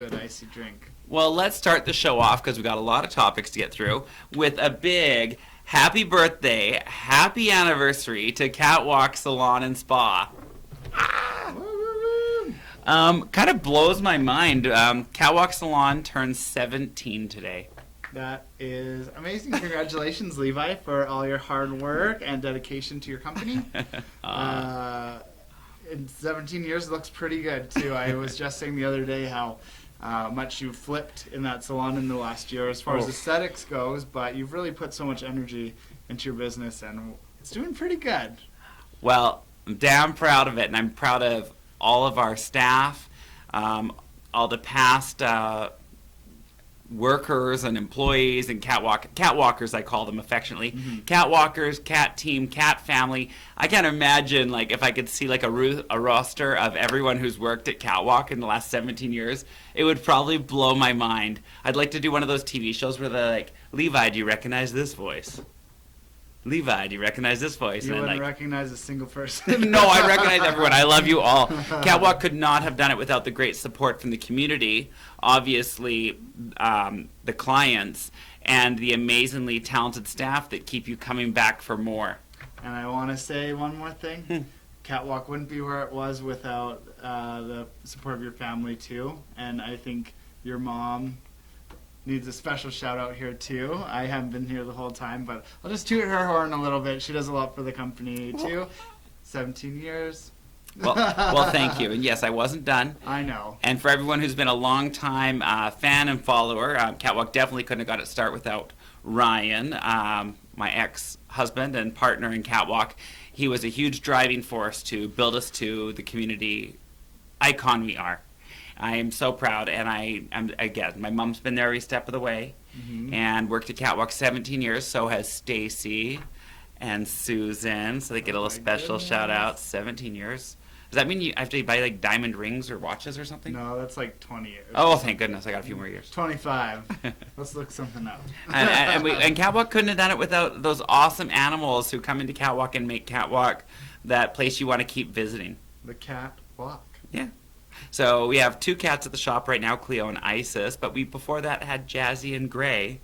Good icy drink. Well, let's start the show off because we got a lot of topics to get through with a big happy birthday, happy anniversary to Catwalk Salon and Spa. Kind of blows my mind. Catwalk Salon turns 17 today. That is amazing. Congratulations, Levi, for all your hard work and dedication to your company. In 17 years, it looks pretty good, too. I was just saying the other day how much you've flipped in that salon in the last year as far as aesthetics goes, but you've really put so much energy into your business, and it's doing pretty good. Well, I'm damn proud of it, and I'm proud of all of our staff, all the past workers and employees and catwalkers, I call them affectionately. Mm-hmm. Catwalkers, cat team, cat family. I can't imagine like if I could see like a roster of everyone who's worked at Catwalk in the last 17 years. It would probably blow my mind. I'd like to do one of those TV shows where they're like, Levi, do you recognize this voice? Levi, do you recognize this voice? You and wouldn't like, recognize a single person. No, I recognize everyone. I love you all. Catwalk could not have done it without the great support from the community, obviously the clients, and the amazingly talented staff that keep you coming back for more. And I want to say one more thing. Catwalk wouldn't be where it was without the support of your family, too. And I think your mom needs a special shout out here too. I haven't been here the whole time, but I'll just toot her horn a little bit. She does a lot for the company too. 17 years. Well, thank you. And yes, I wasn't done. I know. And for everyone who's been a long time fan and follower, Catwalk definitely couldn't have got its start without Ryan, my ex-husband and partner in Catwalk. He was a huge driving force to build us to the community icon we are. I am so proud, and again, my mom's been there every step of the way, and worked at Catwalk 17 years, so has Stacy and Susan, so they get a little special shout out, 17 years. Does that mean you have to buy like diamond rings or watches or something? No, that's like 20 years. Oh, thank goodness, I got a few more years. 25. Let's look something up. and Catwalk couldn't have done it without those awesome animals who come into Catwalk and make Catwalk that place you want to keep visiting. The Catwalk. Yeah. So we have two cats at the shop right now, Cleo and Isis, but we before that had Jazzy and Gray.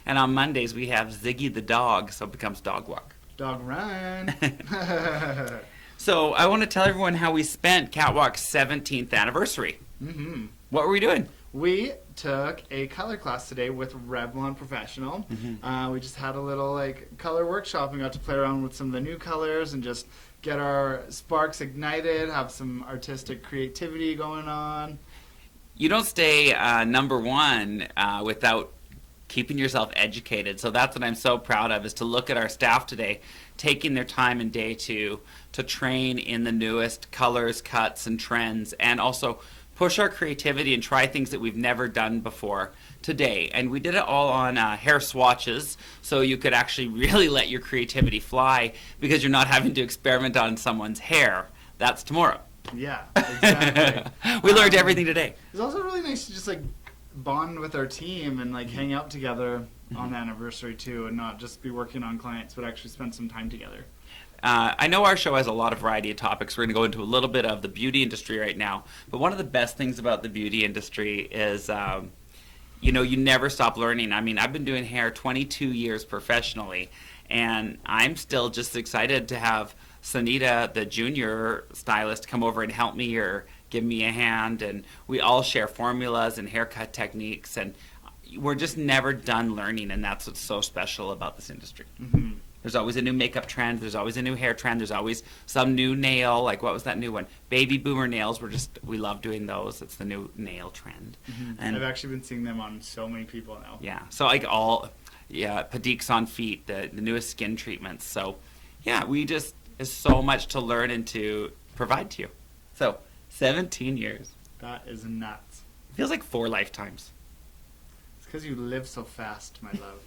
And on Mondays we have Ziggy the dog, so it becomes Dog Walk. Dog run. So I want to tell everyone how we spent Catwalk's 17th anniversary. Mm-hmm. What were we doing? We took a color class today with Revlon Professional. We just had a little like color workshop and got to play around with some of the new colors and just get our sparks ignited, have some artistic creativity going on. You don't stay number one without keeping yourself educated. So that's what I'm so proud of, is to look at our staff today, taking their time and day to train in the newest colors, cuts, and trends, and also push our creativity and try things that we've never done before today. And we did it all on hair swatches, so you could actually really let your creativity fly because you're not having to experiment on someone's hair. That's tomorrow. Yeah, exactly. We learned everything today. It's also really nice to just like bond with our team and like hang out together on the anniversary too, and not just be working on clients, but actually spend some time together. I know our show has a lot of variety of topics. We're going to go into a little bit of the beauty industry right now. But one of the best things about the beauty industry is, you never stop learning. I mean, I've been doing hair 22 years professionally, and I'm still just excited to have Sanita, the junior stylist, come over and help me or give me a hand. And we all share formulas and haircut techniques, and we're just never done learning, and that's what's so special about this industry. Mm-hmm. There's always a new makeup trend. There's always a new hair trend. There's always some new nail. Like, what was that new one? Baby boomer nails. We love doing those. It's the new nail trend. And I've actually been seeing them on so many people now. yeah, so like Pediques on feet, the newest skin treatments. So yeah, there's so much to learn and to provide to you. So 17 years. That is nuts. Feels like 4 lifetimes. It's because you live so fast, my love.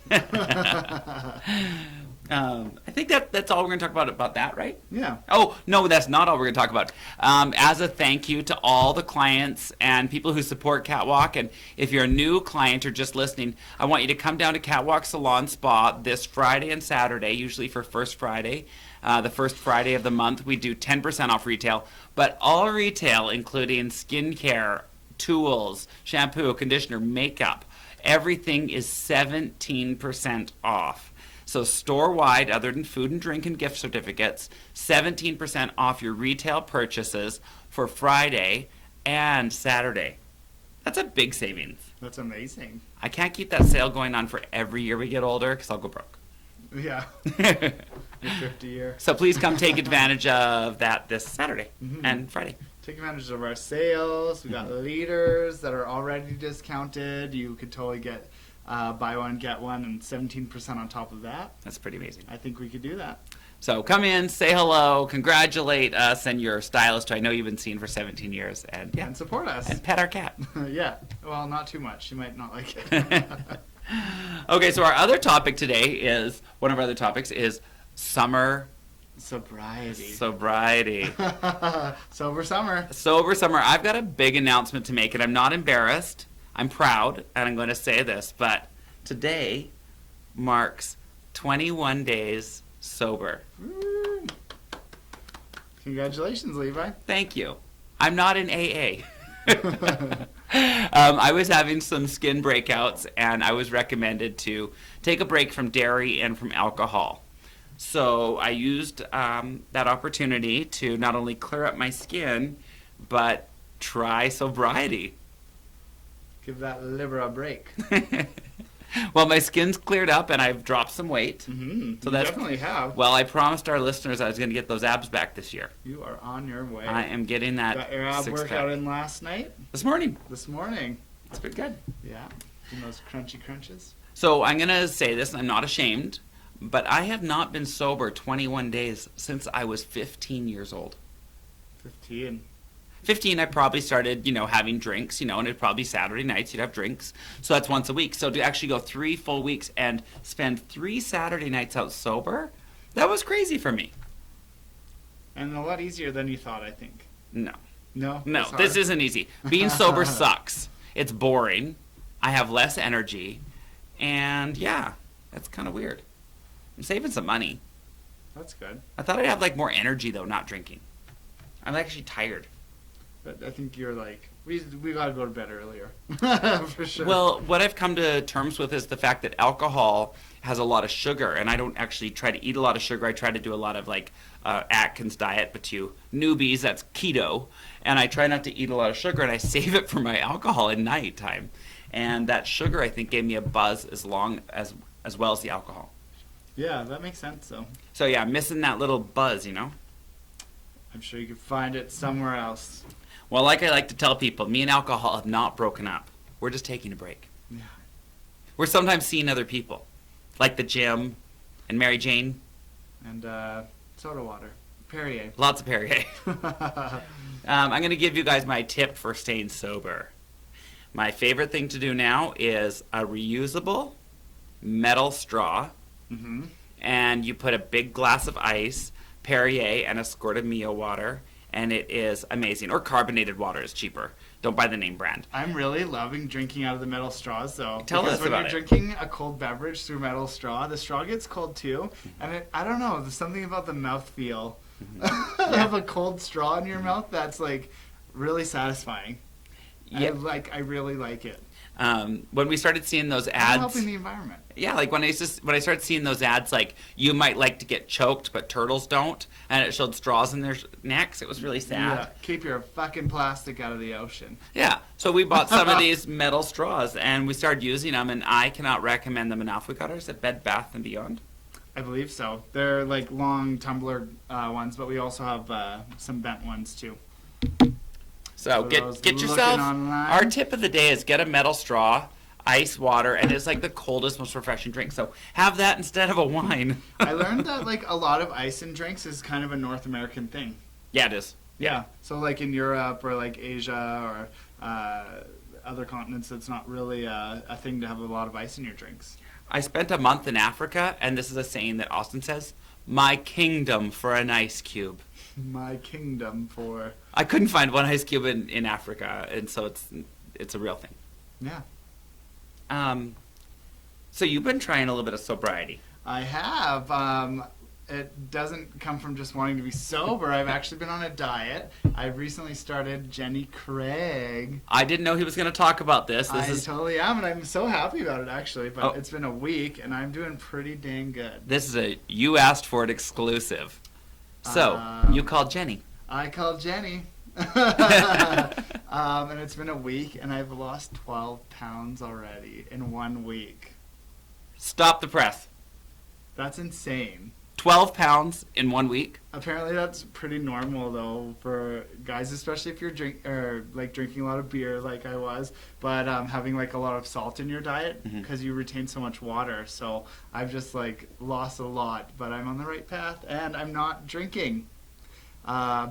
I think that's all we're going to talk about that, right? Yeah. Oh, no, that's not all we're going to talk about. As a thank you to all the clients and people who support Catwalk, and if you're a new client or just listening, I want you to come down to Catwalk Salon Spa this Friday and Saturday, usually for First Friday. The first Friday of the month, we do 10% off retail, but all retail, including skincare, tools, shampoo, conditioner, makeup. Everything is 17% off. So store-wide, other than food and drink and gift certificates, 17% off your retail purchases for Friday and Saturday. That's a big savings. That's amazing. I can't keep that sale going on for every year we get older because I'll go broke. Yeah. Your 50 year. So please come take advantage of that this Saturday Mhm. and Friday. Take advantage of our sales. We got leaders that are already discounted. You could totally get buy one, get one, and 17% on top of that. That's pretty amazing. I think we could do that. So come in, say hello, congratulate us and your stylist who I know you've been seeing for 17 years, and And support us. and pet our cat. Yeah. Well, not too much. She might not like it. Okay, so our other topic today is, one of our other topics is summer Sobriety. sobriety. Sober summer. Sober summer. I've got a big announcement to make, and I'm not embarrassed. I'm proud, and I'm going to say this, but today marks 21 days sober. Woo. Congratulations, Levi. Thank you. I'm not in AA. I was having some skin breakouts, and I was recommended to take a break from dairy and from alcohol. So I used that opportunity to not only clear up my skin, but try sobriety. Give that liver a break. Well, my skin's cleared up, and I've dropped some weight. Mm-hmm. So You that's- definitely have. Well, I promised our listeners I was going to get those abs back this year. You are on your way. I am getting that Got your ab six-pack. workout in last night, This morning. this morning. It's been good. Yeah. Doing those crunchy crunches. So I'm going to say this, and I'm not ashamed, but I have not been sober 21 days since I was 15 years old. 15. 15, I probably started, having drinks, and it'd probably be Saturday nights, you'd have drinks. So that's once a week. So to actually go 3 full weeks and spend 3 Saturday nights out sober, that was crazy for me. And a lot easier than you thought, I think. No. No? No, It's this hard? isn't easy. Being sober sucks. It's boring. I have less energy. And yeah, that's kind of weird. I'm saving some money. That's good. I thought I'd have more energy though, not drinking. I'm actually tired. But I think you're like, we gotta go to bed earlier. For sure. Well, what I've come to terms with is the fact that alcohol has a lot of sugar, and I don't actually try to eat a lot of sugar. I try to do a lot of Atkins diet, but to newbies, that's keto. And I try not to eat a lot of sugar, and I save it for my alcohol at night time. And that sugar, I think, gave me a buzz as well as the alcohol. Yeah, that makes sense, though. So yeah, I'm missing that little buzz, I'm sure you could find it somewhere else. Well, like I like to tell people, me and alcohol have not broken up. We're just taking a break. Yeah. We're sometimes seeing other people, like the gym and Mary Jane. And soda water. Perrier. Lots of Perrier. I'm going to give you guys my tip for staying sober. My favorite thing to do now is a reusable metal straw, Mm-hmm. and you put a big glass of ice, Perrier, and a squirt of Mio water, and it is amazing. Or carbonated water is cheaper. Don't buy the name brand. I'm really loving drinking out of the metal straws, though. Tell because us when about you're it. drinking a cold beverage through metal straw, the straw gets cold too, and I don't know. There's something about the mouthfeel of a cold straw in your mouth that's really satisfying. Yeah. I really like it. When we started seeing those It's ads, helping the environment. yeah, when I started seeing those ads, you might like to get choked, but turtles don't, and it showed straws in their necks. It was really sad. Yeah, keep your fucking plastic out of the ocean. Yeah, so we bought some of these metal straws, and we started using them, and I cannot recommend them enough. We got ours at Bed Bath & Beyond. I believe so. They're long tumbler ones, but we also have some bent ones too. So For get those yourself, looking online. our tip of the day is get a metal straw, ice water, and it's the coldest, most refreshing drink. So have that instead of a wine. I learned that a lot of ice in drinks is kind of a North American thing. Yeah, it is. Yeah. So in Europe or Asia or other continents, it's not really a thing to have a lot of ice in your drinks. I spent a month in Africa, and this is a saying that Austin says, "My kingdom for an ice cube." My kingdom for... I couldn't find one ice cube in Africa, and so it's a real thing. Yeah. So you've been trying a little bit of sobriety. I have. it doesn't come from just wanting to be sober. I've actually been on a diet. I've recently started Jenny Craig. I didn't know he was going to talk about this. I totally am, and I'm so happy about it, actually. But Oh. it's been a week, and I'm doing pretty dang good. This is a you asked for it exclusive. So, you called Jenny. I called Jenny. And it's been a week, and I've lost 12 pounds already in 1 week. Stop the press. That's insane. 12 pounds in 1 week? Apparently, that's pretty normal though for guys, especially if you're drinking a lot of beer, like I was, but having like a lot of salt in your diet because you retain so much water. So I've just like lost a lot, but I'm on the right path, and I'm not drinking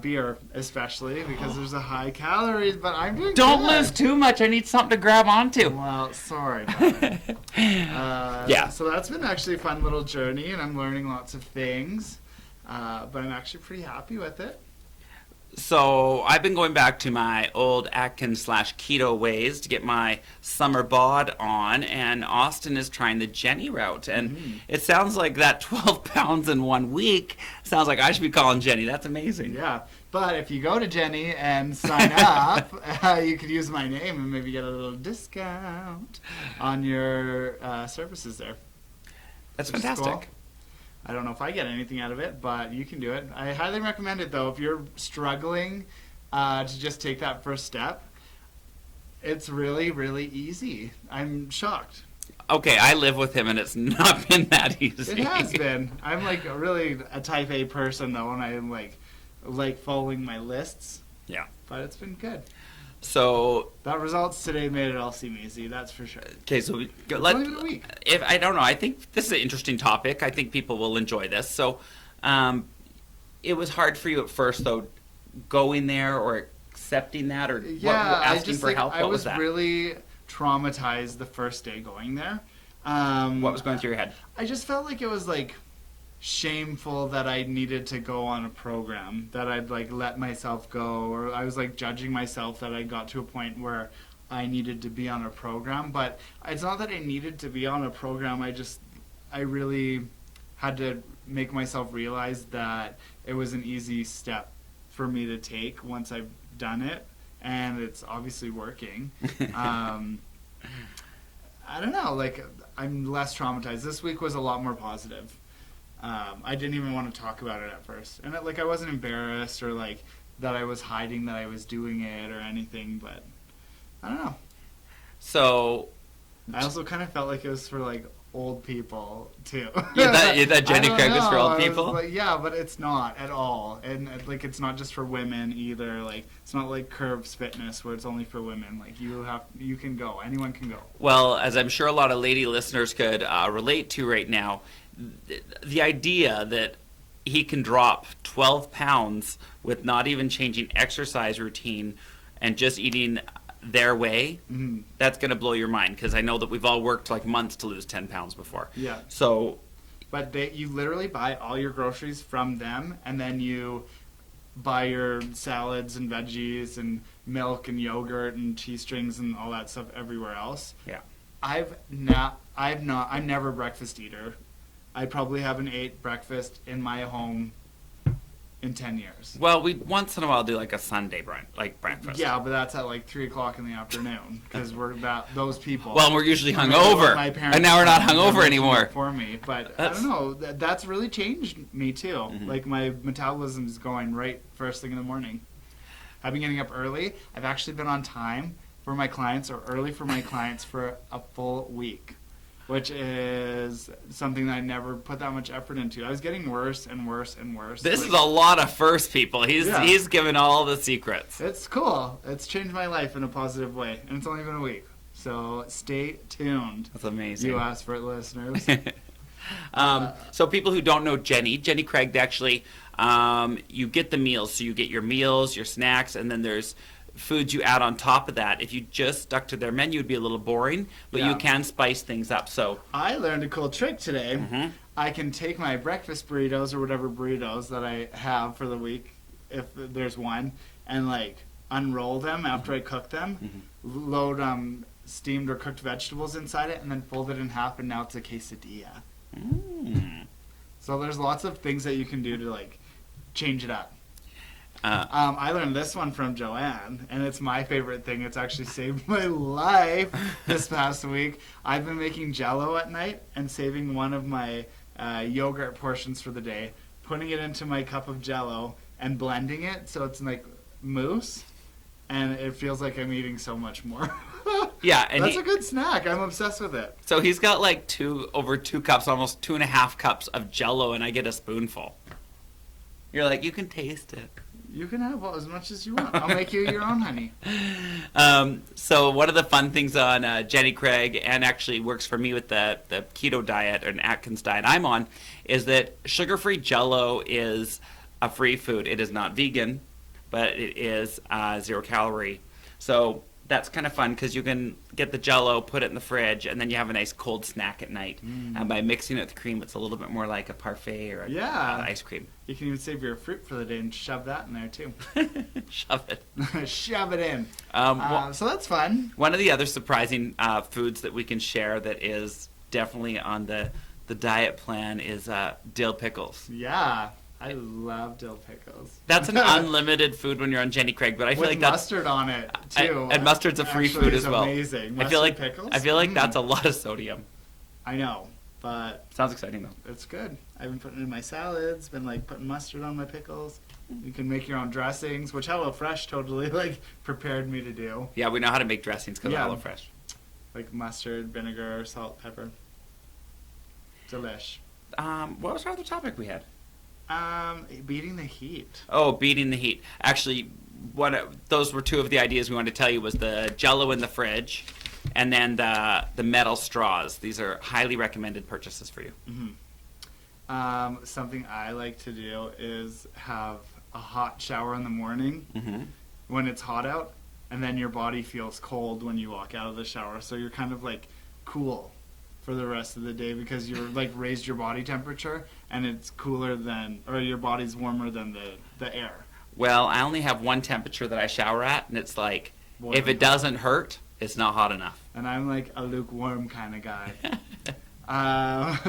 beer, especially because there's a high calories. But I'm doing Don't good. lose too much. I need something to grab onto. Well, sorry about it. Yeah. So that's been actually a fun little journey, and I'm learning lots of things. But I'm actually pretty happy with it. So I've been going back to my old Atkins/keto ways to get my summer bod on, and Austin is trying the Jenny route. And it sounds like that 12 pounds in 1 week sounds like I should be calling Jenny. That's amazing. Yeah. But if you go to Jenny and sign up, you could use my name and maybe get a little discount on your services there. That's Which is fantastic. cool. I don't know if I get anything out of it, but you can do it. I highly recommend it, though. If you're struggling to just take that first step, it's really, really easy. I'm shocked. Okay, I live with him, and it's not been that easy. It has been. I'm like really a type A person, though, and I'm like following my lists. Yeah. But it's been good. So, That results today made it all seem easy. That's for sure. okay, so It's only been a week. if I don't know, I think this is an interesting topic. I think people will enjoy this. So, it was hard for you at first, though, going there or accepting that, or asking for help. I What was that? really traumatized the first day going there. What was going through your head? I just felt like it was like shameful that I needed to go on a program, that I'd like let myself go, or I was like judging myself that I got to a point where I needed to be on a program. But it's not that I needed to be on a program. I really had to make myself realize that it was an easy step for me to take once I've done it, and it's obviously working. I don't know, like I'm less traumatized. This week was a lot more positive. I didn't even want to talk about it at first, and I wasn't embarrassed or like that I was hiding that I was doing it or anything. But I don't know. So, I also kind of felt like it was for like old people too. that Jenny I don't Craig was for know. old I was people? like, yeah, but it's not at all, and like it's not just for women either. Like it's not like Curves Fitness where it's only for women. Like you can go, anyone can go. Well, as I'm sure a lot of lady listeners could relate to right now, the idea that he can drop 12 pounds with not even changing exercise routine and just eating their way, that's going to blow your mind, because I know that we've all worked like months to lose 10 pounds before. Yeah. So, But you literally buy all your groceries from them, and then you buy your salads and veggies and milk and yogurt and cheese strings and all that stuff everywhere else. yeah. I'm never a breakfast eater. I probably haven't ate breakfast in my home in 10 years. Well, we once in a while do like a Sunday breakfast. Yeah, but that's at like 3 o'clock in the afternoon because we're those people. Well, we're usually I remember what hungover, my parents and now we're not did hungover anymore. for me. But I That's- don't know. That's really changed me too. Like my metabolism is going right first thing in the morning. I've been getting up early. I've actually been on time for my clients, or early for my clients, for a full week, which is something that I never put that much effort into. I was getting worse and worse and worse. This Like, is a lot of first people. He's given all the secrets. It's cool. It's changed my life in a positive way, and it's only been a week. So stay tuned. That's amazing. You asked for it, listeners. So people who don't know Jenny Craig, actually, you get the meals. So you get your meals, your snacks, and then there's foods you add on top of that. If you just stuck to their menu, it'd be a little boring, but Yeah. you can spice things up. So I learned a cool trick today. I can take my breakfast burritos or whatever burritos that I have for the week, if there's one, and like unroll them after I cook them, load steamed or cooked vegetables inside it, and then fold it in half, and now it's a quesadilla. So there's lots of things that you can do to like change it up. I learned this one from Joanne, and it's my favorite thing. It's actually saved my life this past week. I've been making Jell-O at night and saving one of my yogurt portions for the day, putting it into my cup of Jell-O and blending it so it's like mousse, and it feels like I'm eating so much more. Yeah, and that's a good snack. I'm obsessed with it. So he's got like over 2 cups, almost 2.5 cups of Jell-O, and I get a spoonful. You're like, you can taste it. You can have as much as you want. I'll make you your own, honey. So one of the fun things on Jenny Craig, and actually works for me with the keto diet or an Atkins diet I'm on, is that sugar-free Jell-O is a free food. It is not vegan, but it is 0 calorie. So that's kind of fun because you can get the Jell-O, put it in the fridge, and then you have a nice cold snack at night. And by mixing it with cream, it's a little bit more like a parfait or ice cream. You can even save your fruit for the day and shove that in there too. Shove it. Shove it in. So that's fun. One of the other surprising foods that we can share that is definitely on the diet plan is dill pickles. Yeah. I love dill pickles. That's an unlimited food when you're on Jenny Craig, but I feel with like that's mustard on it too. And mustard's a free food as well. Amazing. Mustard I feel like pickles? I feel like that's a lot of sodium. I know, but Sounds exciting though. it's good. I've been putting it in my salads. Been like putting mustard on my pickles. You can make your own dressings, which HelloFresh totally like prepared me to do. Yeah, we know how to make dressings because Yeah. of HelloFresh. Like mustard, vinegar, salt, pepper. Delish. What was our other topic we had? Beating the heat. Oh, beating the heat. Actually, those were 2 of the ideas we wanted to tell you was the Jell-O in the fridge, and then the metal straws. These are highly recommended purchases for you. Mm-hmm. Something I like to do is have a hot shower in the morning when it's hot out, and then your body feels cold when you walk out of the shower. So you're kind of like cool for the rest of the day because you're like raised your body temperature and it's cooler than, or your body's warmer than the air. Well, I only have one temperature that I shower at, and it's like, Boiling. if it doesn't hurt, it's not hot enough. And I'm like a lukewarm kind of guy.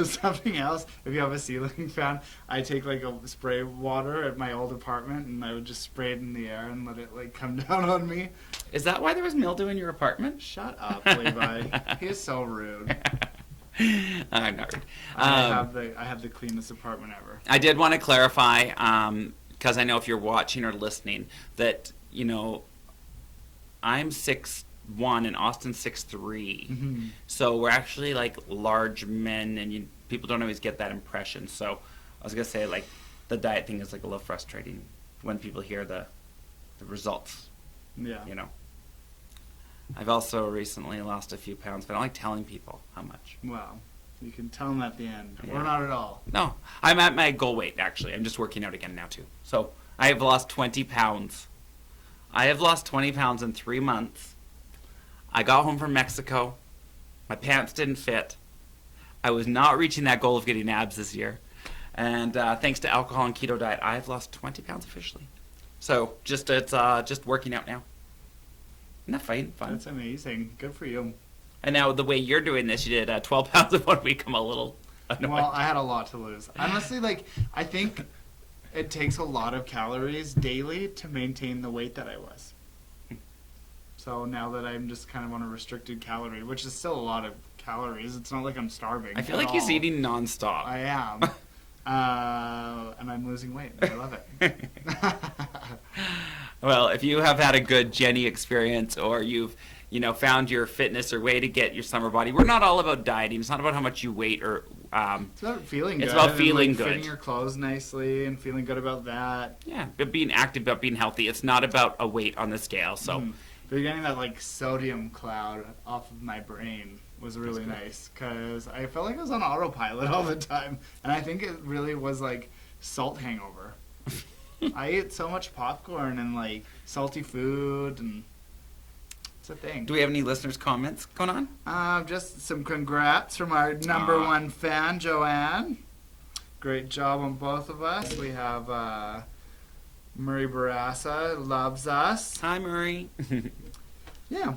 Something else, if you have a ceiling fan, I take like a spray water at my old apartment and I would just spray it in the air and let it like come down on me. Is that why there was mildew in your apartment? Shut up, Levi. He is so rude. I'm not rude. I have the cleanest apartment ever. I did want to clarify, because I know if you're watching or listening, that, you know, I'm 6'1" and Austin's 6'3". So we're actually like large men, and people don't always get that impression. So I was going to say, like, the diet thing is like a little frustrating when people hear the results. Yeah. You know. I've also recently lost a few pounds, but I don't like telling people how much. Well, you can tell them at the end. Yeah. Or not at all. No, I'm at my goal weight, actually. I'm just working out again now, too. So I have lost 20 pounds. I have lost 20 pounds in 3 months. I got home from Mexico. My pants didn't fit. I was not reaching that goal of getting abs this year. And thanks to alcohol and keto diet, I've lost 20 pounds officially. So it's just working out now. Isn't that fun? That's amazing. Good for you. And now the way you're doing this, you did 12 pounds in 1 week. I'm a little annoyed. Well, I had a lot to lose. Honestly, like, I think it takes a lot of calories daily to maintain the weight that I was. So now that I'm just kind of on a restricted calorie, which is still a lot of calories, it's not like I'm starving. I feel like he's eating nonstop. I am. And I'm losing weight. I love it. Well, if you have had a good Jenny experience, or you've found your fitness or way to get your summer body, we're not all about dieting. It's not about how much you weight or. It's about feeling good. It's about feeling and, good. Fitting your clothes nicely and feeling good about that. Yeah, but being active, about being healthy. It's not about a weight on the scale. So. But getting that like sodium cloud off of my brain was really nice because I felt like I was on autopilot all the time, and I think it really was like salt hangover. I ate so much popcorn and like salty food, and it's a thing. Do we have any listeners' comments going on? Just some congrats from our number one fan, Joanne. Great job on both of us. We have Murray Barassa loves us. Hi, Murray. Yeah.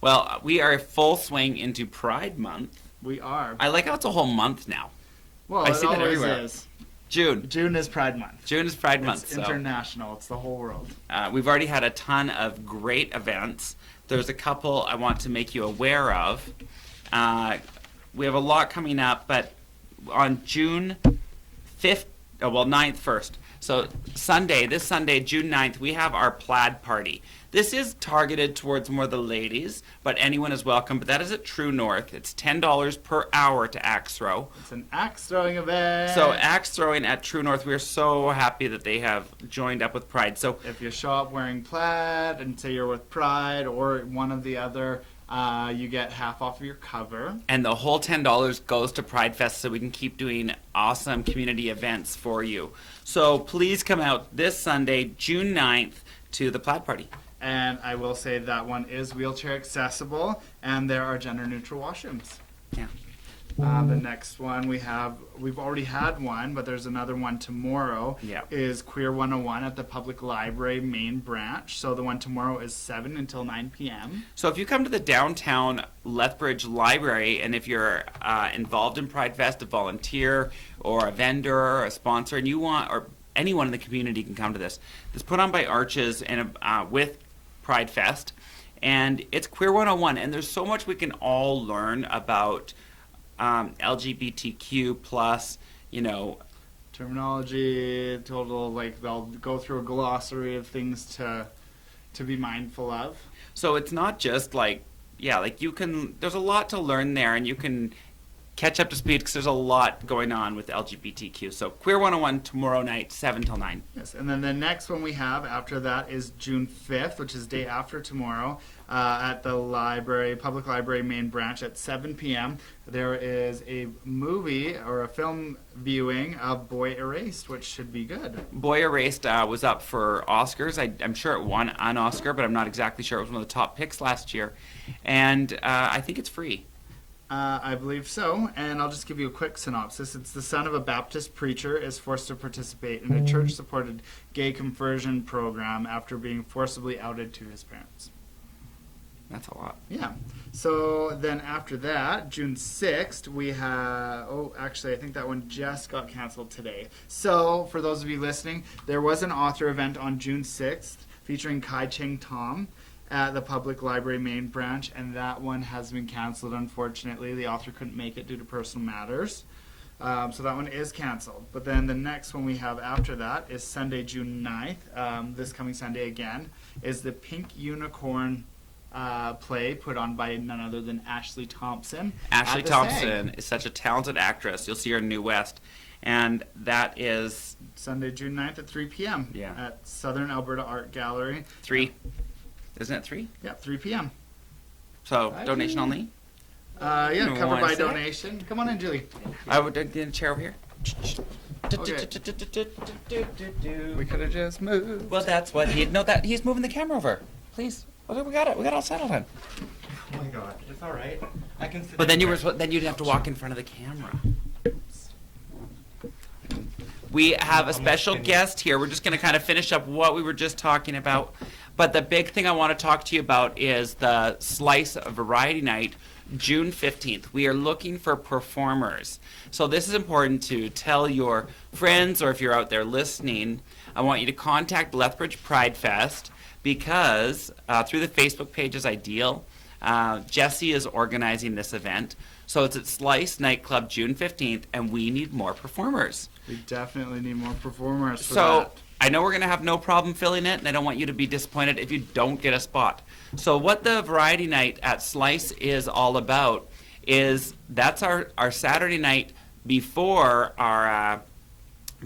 Well, we are full swing into Pride Month. We are. I like how it's a whole month now. Well, I it see that always everywhere. is. June. June is Pride Month. June is Pride Month. It's So. international. It's the whole world. We've already had a ton of great events. There's a couple I want to make you aware of. We have a lot coming up, but on June 5th, 9th first. So this Sunday, June 9th, we have our plaid party. This is targeted towards more the ladies, but anyone is welcome. But that is at True North. It's $10 per hour to axe throw. It's an axe throwing event. So axe throwing at True North, we are so happy that they have joined up with Pride. So if you show up wearing plaid and say you're with Pride or one of the other, you get half off of your cover. and the whole $10 goes to Pride Fest so we can keep doing awesome community events for you. So please come out this Sunday, June 9th, to the plaid party. And I will say that one is wheelchair accessible, and there are gender neutral washrooms. Yeah. The next one we've already had one, but there's another one tomorrow. Yeah. Is Queer 101 at the Public Library main branch. So the one tomorrow is 7 until 9 p.m. So if you come to the downtown Lethbridge Library, and if you're involved in Pride Fest, a volunteer or a vendor or a sponsor, and you want, or anyone in the community can come to this. It's put on by Arches and with Pride Fest, and it's Queer 101, and there's so much we can all learn about LGBTQ plus, Terminology, total, like they'll go through a glossary of things to be mindful of. So it's not just there's a lot to learn there, and you can catch up to speed because there's a lot going on with LGBTQ. So Queer 101 tomorrow night, 7 till 9. Yes, and then the next one we have after that is June 5th, which is day after tomorrow, at the library, Public Library main branch at 7 p.m. There is a movie or a film viewing of Boy Erased, which should be good. Boy Erased was up for Oscars. I'm sure it won an Oscar, but I'm not exactly sure. It was one of the top picks last year. And I think it's free. I believe so, and I'll just give you a quick synopsis. It's the son of a Baptist preacher is forced to participate in a church-supported gay conversion program after being forcibly outed to his parents. That's a lot. Yeah. So then after that, June 6th, we have... I think that one just got canceled today. So for those of you listening, there was an author event on June 6th featuring Kai Cheng Tom at the Public Library main branch, and that one has been canceled, unfortunately. The author couldn't make it due to personal matters. So that one is canceled. But then the next one we have after that is Sunday, June 9th. This coming Sunday again is the Pink Unicorn play put on by none other than Ashley Thompson. Ashley at the Thompson SAG. is such a talented actress. You'll see her in New West. And that is Sunday, June 9th at 3 p.m. Yeah. at Southern Alberta Art Gallery. 3. Isn't it 3? Yeah, 3 p.m. So donation only? Yeah, covered One by sec. donation. Come on in, Julie. I would get a chair over here. We could have just moved. Well, that's what he's moving the camera over. Please. Well, we got it. We got it all settled on. Oh my God, it's all right. I can sit. But then you'd have to walk in front of the camera. We have a special guest here. We're just going to kind of finish up what we were just talking about. But the big thing I want to talk to you about is the Slice Variety Night, June 15th. We are looking for performers. So this is important to tell your friends, or if you're out there listening, I want you to contact Lethbridge Pride Fest, because through the Facebook page is ideal. Jesse is organizing this event. So it's at Slice Nightclub June 15th, and we need more performers. We definitely need more performers for So that. I know we're going to have no problem filling it, and I don't want you to be disappointed if you don't get a spot. So what the Variety Night at Slice is all about is that's our Saturday night before our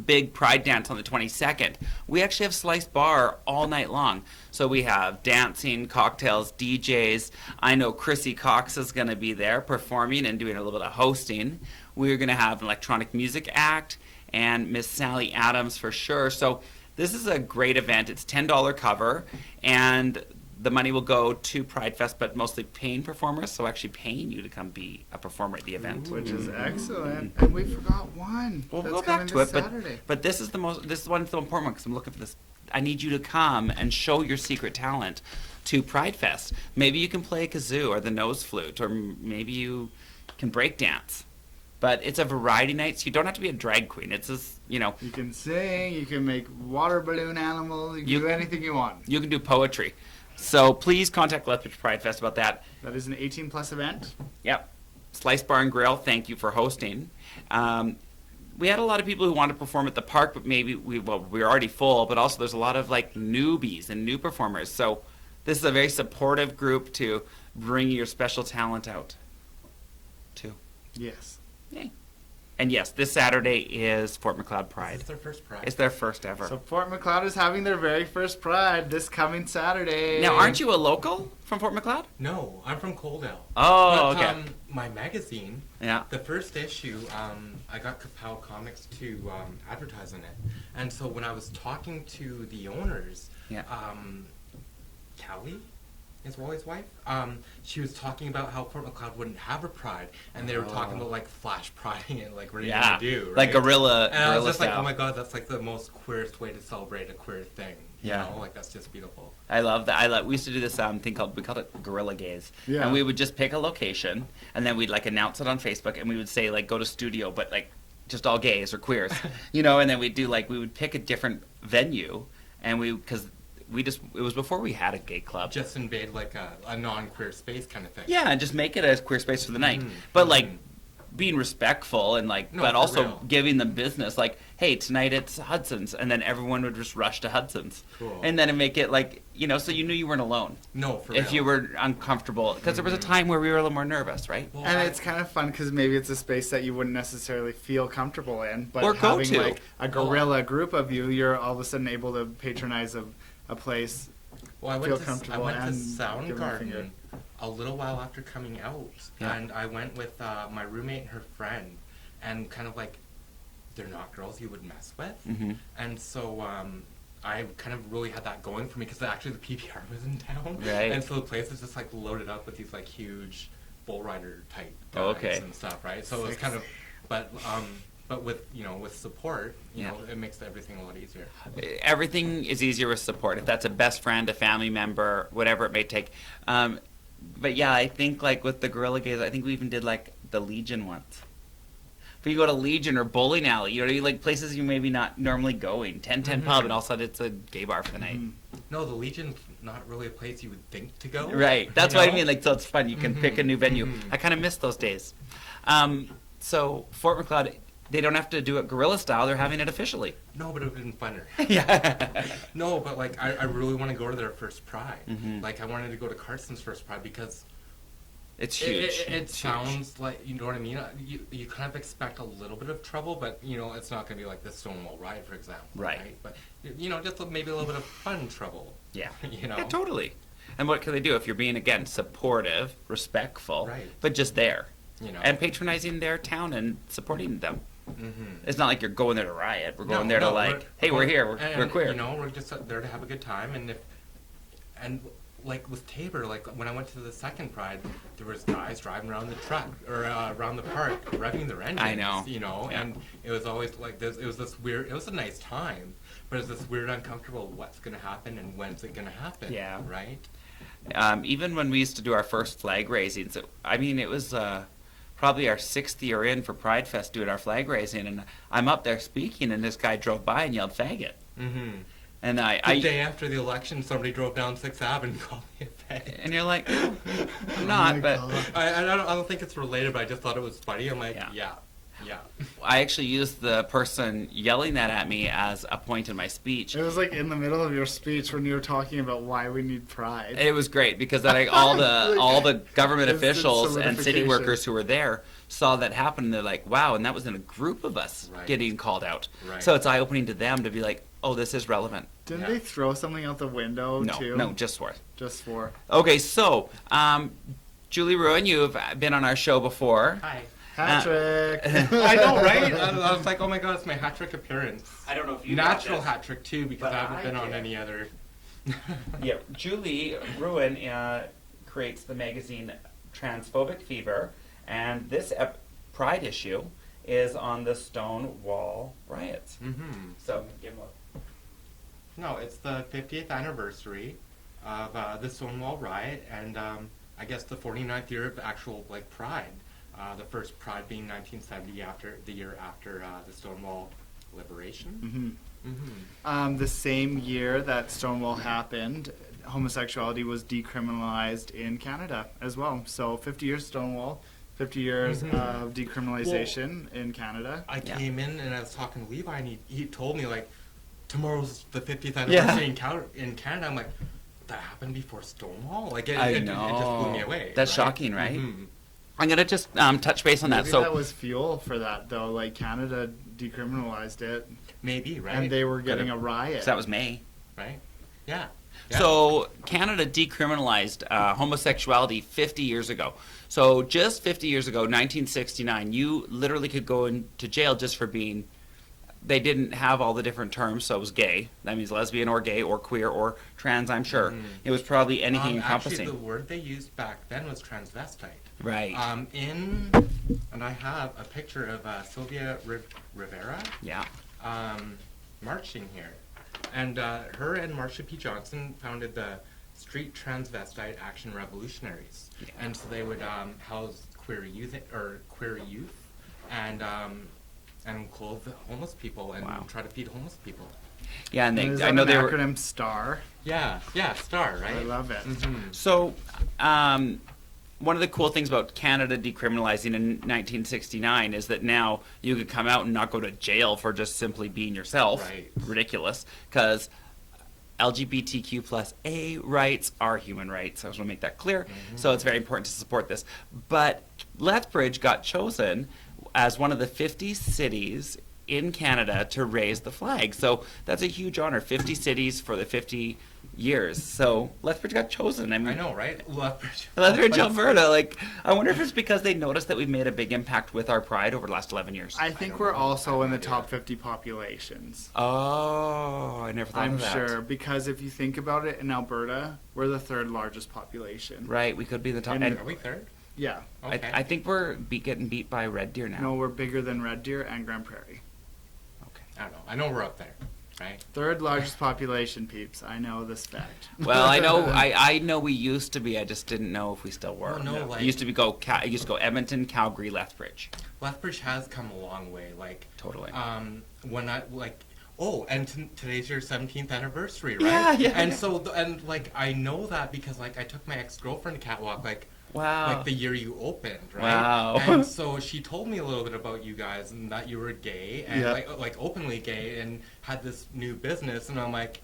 big Pride dance on the 22nd. We actually have Slice Bar all night long. So we have dancing, cocktails, DJs. I know Chrissy Cox is going to be there performing and doing a little bit of hosting. We're going to have an electronic music act and Miss Sally Adams for sure. So this is a great event. It's $10 cover, and the money will go to Pride Fest, but mostly paying performers, so actually paying you to come be a performer at the event. Which is excellent. And we forgot one. We'll That's go back coming to this it, Saturday. but this is this one's the important one because I'm looking for this. I need you to come and show your secret talent to Pride Fest. Maybe you can play a kazoo or the nose flute, or maybe you can break dance. But it's a variety night, so you don't have to be a drag queen. It's just, you know, You can sing, you can make water balloon animals, you can do anything you want. you can do poetry. So please contact Lethbridge Pride Fest about that. That is an 18+ event. Yep. Slice Bar and Grill, thank you for hosting. We had a lot of people who wanted to perform at the park, but maybe we're already full, but also there's a lot of like newbies and new performers. So this is a very supportive group to bring your special talent out too. Yes. Yay. And yes, this Saturday is Fort Macleod Pride. It's their first Pride. It's their first ever. So Fort Macleod is having their very first Pride this coming Saturday. Now, aren't you a local from Fort Macleod? No, I'm from Coaldale. Oh, But, okay. my magazine, Yeah. the first issue, I got Kapow Comics to advertise in it. And so when I was talking to the owners, Yeah. Callie is Wally's wife. She was talking about how Fort Macleod wouldn't have a Pride, and they were talking about like flash priding it, like what are you Yeah. gonna do? Right? Like guerrilla. And I was guerrilla just like, style. oh my god, that's like the most queerest way to celebrate a queer thing. Yeah. You know, like that's just beautiful. I love that. We used to do this thing we called it Gorilla Gaze. Yeah. And we would just pick a location, and then we'd like announce it on Facebook, and we would say like go to studio, but like just all gays or queers, you know. And then we'd do we would pick a different venue, and it was before we had a gay club. Just invade like a non-queer space kind of thing. Yeah, and just make it a queer space for the night. Mhm. But like being respectful and like, No, but for also real. giving them business. Like, hey, tonight it's Hudson's, and then everyone would just rush to Hudson's, Cool. and then make it like, you know, so you knew you weren't alone No, for if real. you were uncomfortable, because there was a time where we were a little more nervous, right? Well, And I- it's kind of fun because maybe it's a space that you wouldn't necessarily feel comfortable in, but Or go having to. like a guerrilla group of you, you're all of a sudden able to patronize a place. Well, I feel went to comfortable I went to and give them a finger. Soundgarden a little while after coming out, Yeah. and I went with my roommate and her friend, and kind of like, they're not girls you would mess with, Mm-hmm. and so I kind of really had that going for me because actually the PPR was in town, Right. and so the place was just like loaded up with these like huge bull rider type guys Oh, okay. and stuff, right? So it was kind of, but with with support, you know, it makes everything a lot easier. Everything is easier with support. If that's a best friend, a family member, whatever it may take. But yeah, I think like with the Gorilla Gaze, I think we even did like the Legion once. If you go to Legion or Bowling Alley, you know, like places you maybe not normally going. 1010 Pub, and all of a sudden it's a gay bar for the night. No, the Legion's not really a place you would think to go. Right. That's you what I know? mean. Like, so it's fun. You can pick a new venue. I kind of miss those days. So Fort Macleod, they don't have to do it guerrilla style. They're having it officially. No, but it would have been funner. Yeah. No, but like I really want to go to their first Pride. Mhm. Like I wanted to go to Carson's first Pride because It's huge. it It's huge. sounds like, you know what I mean. You kind of expect a little bit of trouble, but you know it's not going to be like the Stonewall Riot, for example. Right. But you know, just maybe a little bit of fun trouble. Yeah. You know. Yeah, totally. And what can they do if you're being, again, supportive, respectful, Right. but just there? You know. And patronizing their town and supporting them. Mm-hmm. It's not like you're going there to riot. We're going there to like, hey, we're here. We're queer. You know, we're just there to have a good time, and like with Tabor, like when I went to the second Pride, there was guys driving around the truck or around the park, revving their engines. I know. You know, Yeah. and it was always like this. It was this weird. It was a nice time, but it was this weird, uncomfortable. What's gonna happen and when's it gonna happen? Yeah. Right. Even when we used to do our first flag raising, so I mean, it was probably our 6th year in for Pride Fest doing our flag raising, and I'm up there speaking, and this guy drove by and yelled "faggot," Mm-hmm. and The I day after the election, somebody drove down 6th Ave and called me a fag. and you're like, I'm Oh not, my but God. I don't think it's related, but I just thought it was funny. I'm like, Yeah. yeah. I actually used the person yelling that at me as a point in my speech. It was like in the middle of your speech when you were talking about why we need Pride. It was great because then all the government Instant officials and city solidification. workers who were there saw that happen, and they're like, wow, and that was in a group of us Right. getting called out. Right. So it's eye-opening to them to be like, oh, this is relevant. Didn't Yeah. they throw something out the window No, too? no, just for it. Just for Okay, so Julie Ruin, you've been on our show before. Hi. hat trick. I know, right? I was like, oh my god, it's my hat trick appearance. I don't know if Natural hat trick too, because But I haven't I been on did. any other. Yeah, Julie Ruin creates the magazine Transphobic Fever, and this Pride issue is on the Stonewall riots. Mm-hmm. So give them a No, it's the 50th anniversary of the Stonewall riot, and I guess the 49th year of actual like Pride. The first Pride being 1970, after the year after the Stonewall liberation. The same year that Stonewall happened, homosexuality was decriminalized in Canada as well. So 50 years Stonewall, 50 years of decriminalization in Canada. I came in and I was talking to Levi, and he told me, like, tomorrow's the 50th anniversary in Canada. I'm like, that happened before Stonewall? Like, it just blew me away. That's shocking, right? I'm going to just touch base on that. Maybe So that was fuel for that, though. Like, Canada decriminalized it, Maybe, right? and they were getting a riot. that was May. Right? Yeah. So Canada decriminalized homosexuality 50 years ago. So just 50 years ago, 1969, you literally could go into jail just for being. They didn't have all the different terms, so it was gay. That means lesbian or gay or queer or trans, I'm sure. It was probably anything encompassing. Actually, the word they used back then was transvestite. Right. And I have a picture of Sylvia Rivera Yeah. marching here. And her and Marsha P. Johnson founded the Street Transvestite Action Revolutionaries. Yeah. And so they would house queer youth and clothe homeless people and Wow. try to feed homeless people. Yeah, and Is I that know an they were. acronym STAR? Yeah, STAR, right? I love it. So, one of the cool things about Canada decriminalizing in 1969 is that now you could come out and not go to jail for just simply being yourself. Right. Ridiculous, because LGBTQ plus A rights are human rights. I just want to make that clear. So it's very important to support this. But Lethbridge got chosen as one of the 50 cities in Canada to raise the flag. So that's a huge honor. 50 cities for the 50 years. So Lethbridge got chosen. I mean, I know, right? Lethbridge, Alberta. Like, I wonder if it's because they noticed that we've made a big impact with our Pride over the last 11 years. I think don't we're know. also I in the have no top idea. 50 populations. Oh, I never thought I'm of that. sure, because if you think about it, in Alberta, we're the third largest population. Right, we could be the top. And- And Are we third? Yeah. Okay. I think we're getting beat by Red Deer now. No, we're bigger than Red Deer and Grand Prairie. Okay. I don't know. I know we're up there, right? Third largest population, peeps. I know this fact. Well, I know. I know we used to be. I just didn't know if we still were. Oh, no, It like- used to go Edmonton, Calgary, Lethbridge. Lethbridge has come a long way. Like, Totally. when I and today's your 17th anniversary, right? Yeah, yeah, And yeah. so, like, I know that because, like, I took my ex-girlfriend to Catwalk, like Wow. the year you opened, right? Wow. And so she told me a little bit about you guys and that you were gay and Yeah. like openly gay and had this new business, and I'm like,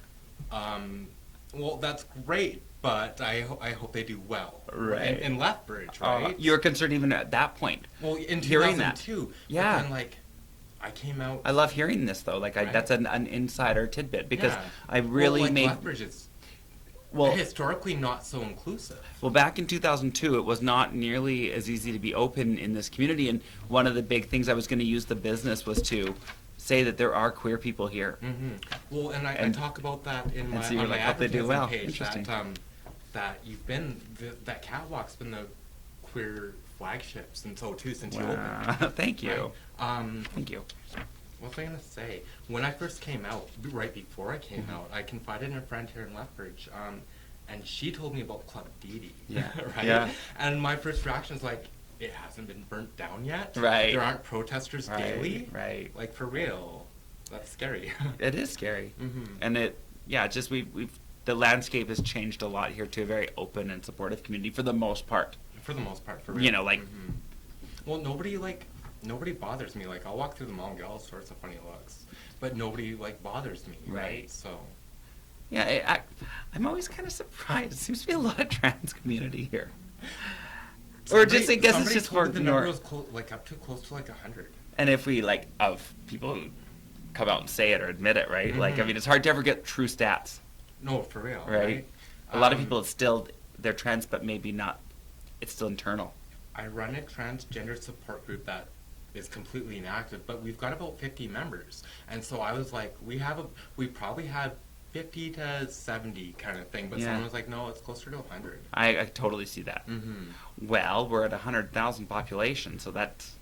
well, that's great, but I hope they do well, Right. In Lethbridge, right? You were concerned even at that point. Well, in hearing that. 2002. Yeah. But then, like, I came out. I love hearing this though. Like, Right. that's an insider tidbit because Yeah. I really well, like, made. Lethbridge is Well, historically not so inclusive. Well, back in 2002, it was not nearly as easy to be open in this community, and one of the big things I was going to use the business was to say that there are queer people here. Well, and I And- talk about that in and my, so you were on my like, hope they do advertising well. page Interesting. that you've been that Catwalk's been the queer flagship since '02, since you opened. Wow. Thank you. Right? Thank you. What was I gonna say? When I first came out, right before I came Mm-hmm. out, I confided in a friend here in Lethbridge, and she told me about Club Didi. Yeah. Right. Yeah. And my first reaction is like, it hasn't been burnt down yet. Right. There aren't protesters daily. Right. Like, for real. That's scary. It is scary, Mhm. and just we've the landscape has changed a lot here to a very open and supportive community for the most part. For the most part, for real. You know, like Well, nobody bothers me. Like, I'll walk through the mall and get all sorts of funny looks, but nobody, like, bothers me, right? Right. So, yeah, I'm always kind of surprised. It seems to be a lot of trans community here. Or just, I guess it's somebody just told for me the nor- number was up to close to like 100. And if we like of people who come out and say it or admit it, right? Like, I Mhm. mean, it's hard to ever get true stats, No, for real, right? right? A lot of people, it's still they're trans, but maybe not. It's still internal. I run a transgender support group that is completely inactive, but we've got about 50 members, and so I was like, we probably had 50 to 70 kind of thing, but Yeah. someone was like, no, it's closer to 100. I totally see that. Mm-hmm. Well, we're at 100,000 population, so that's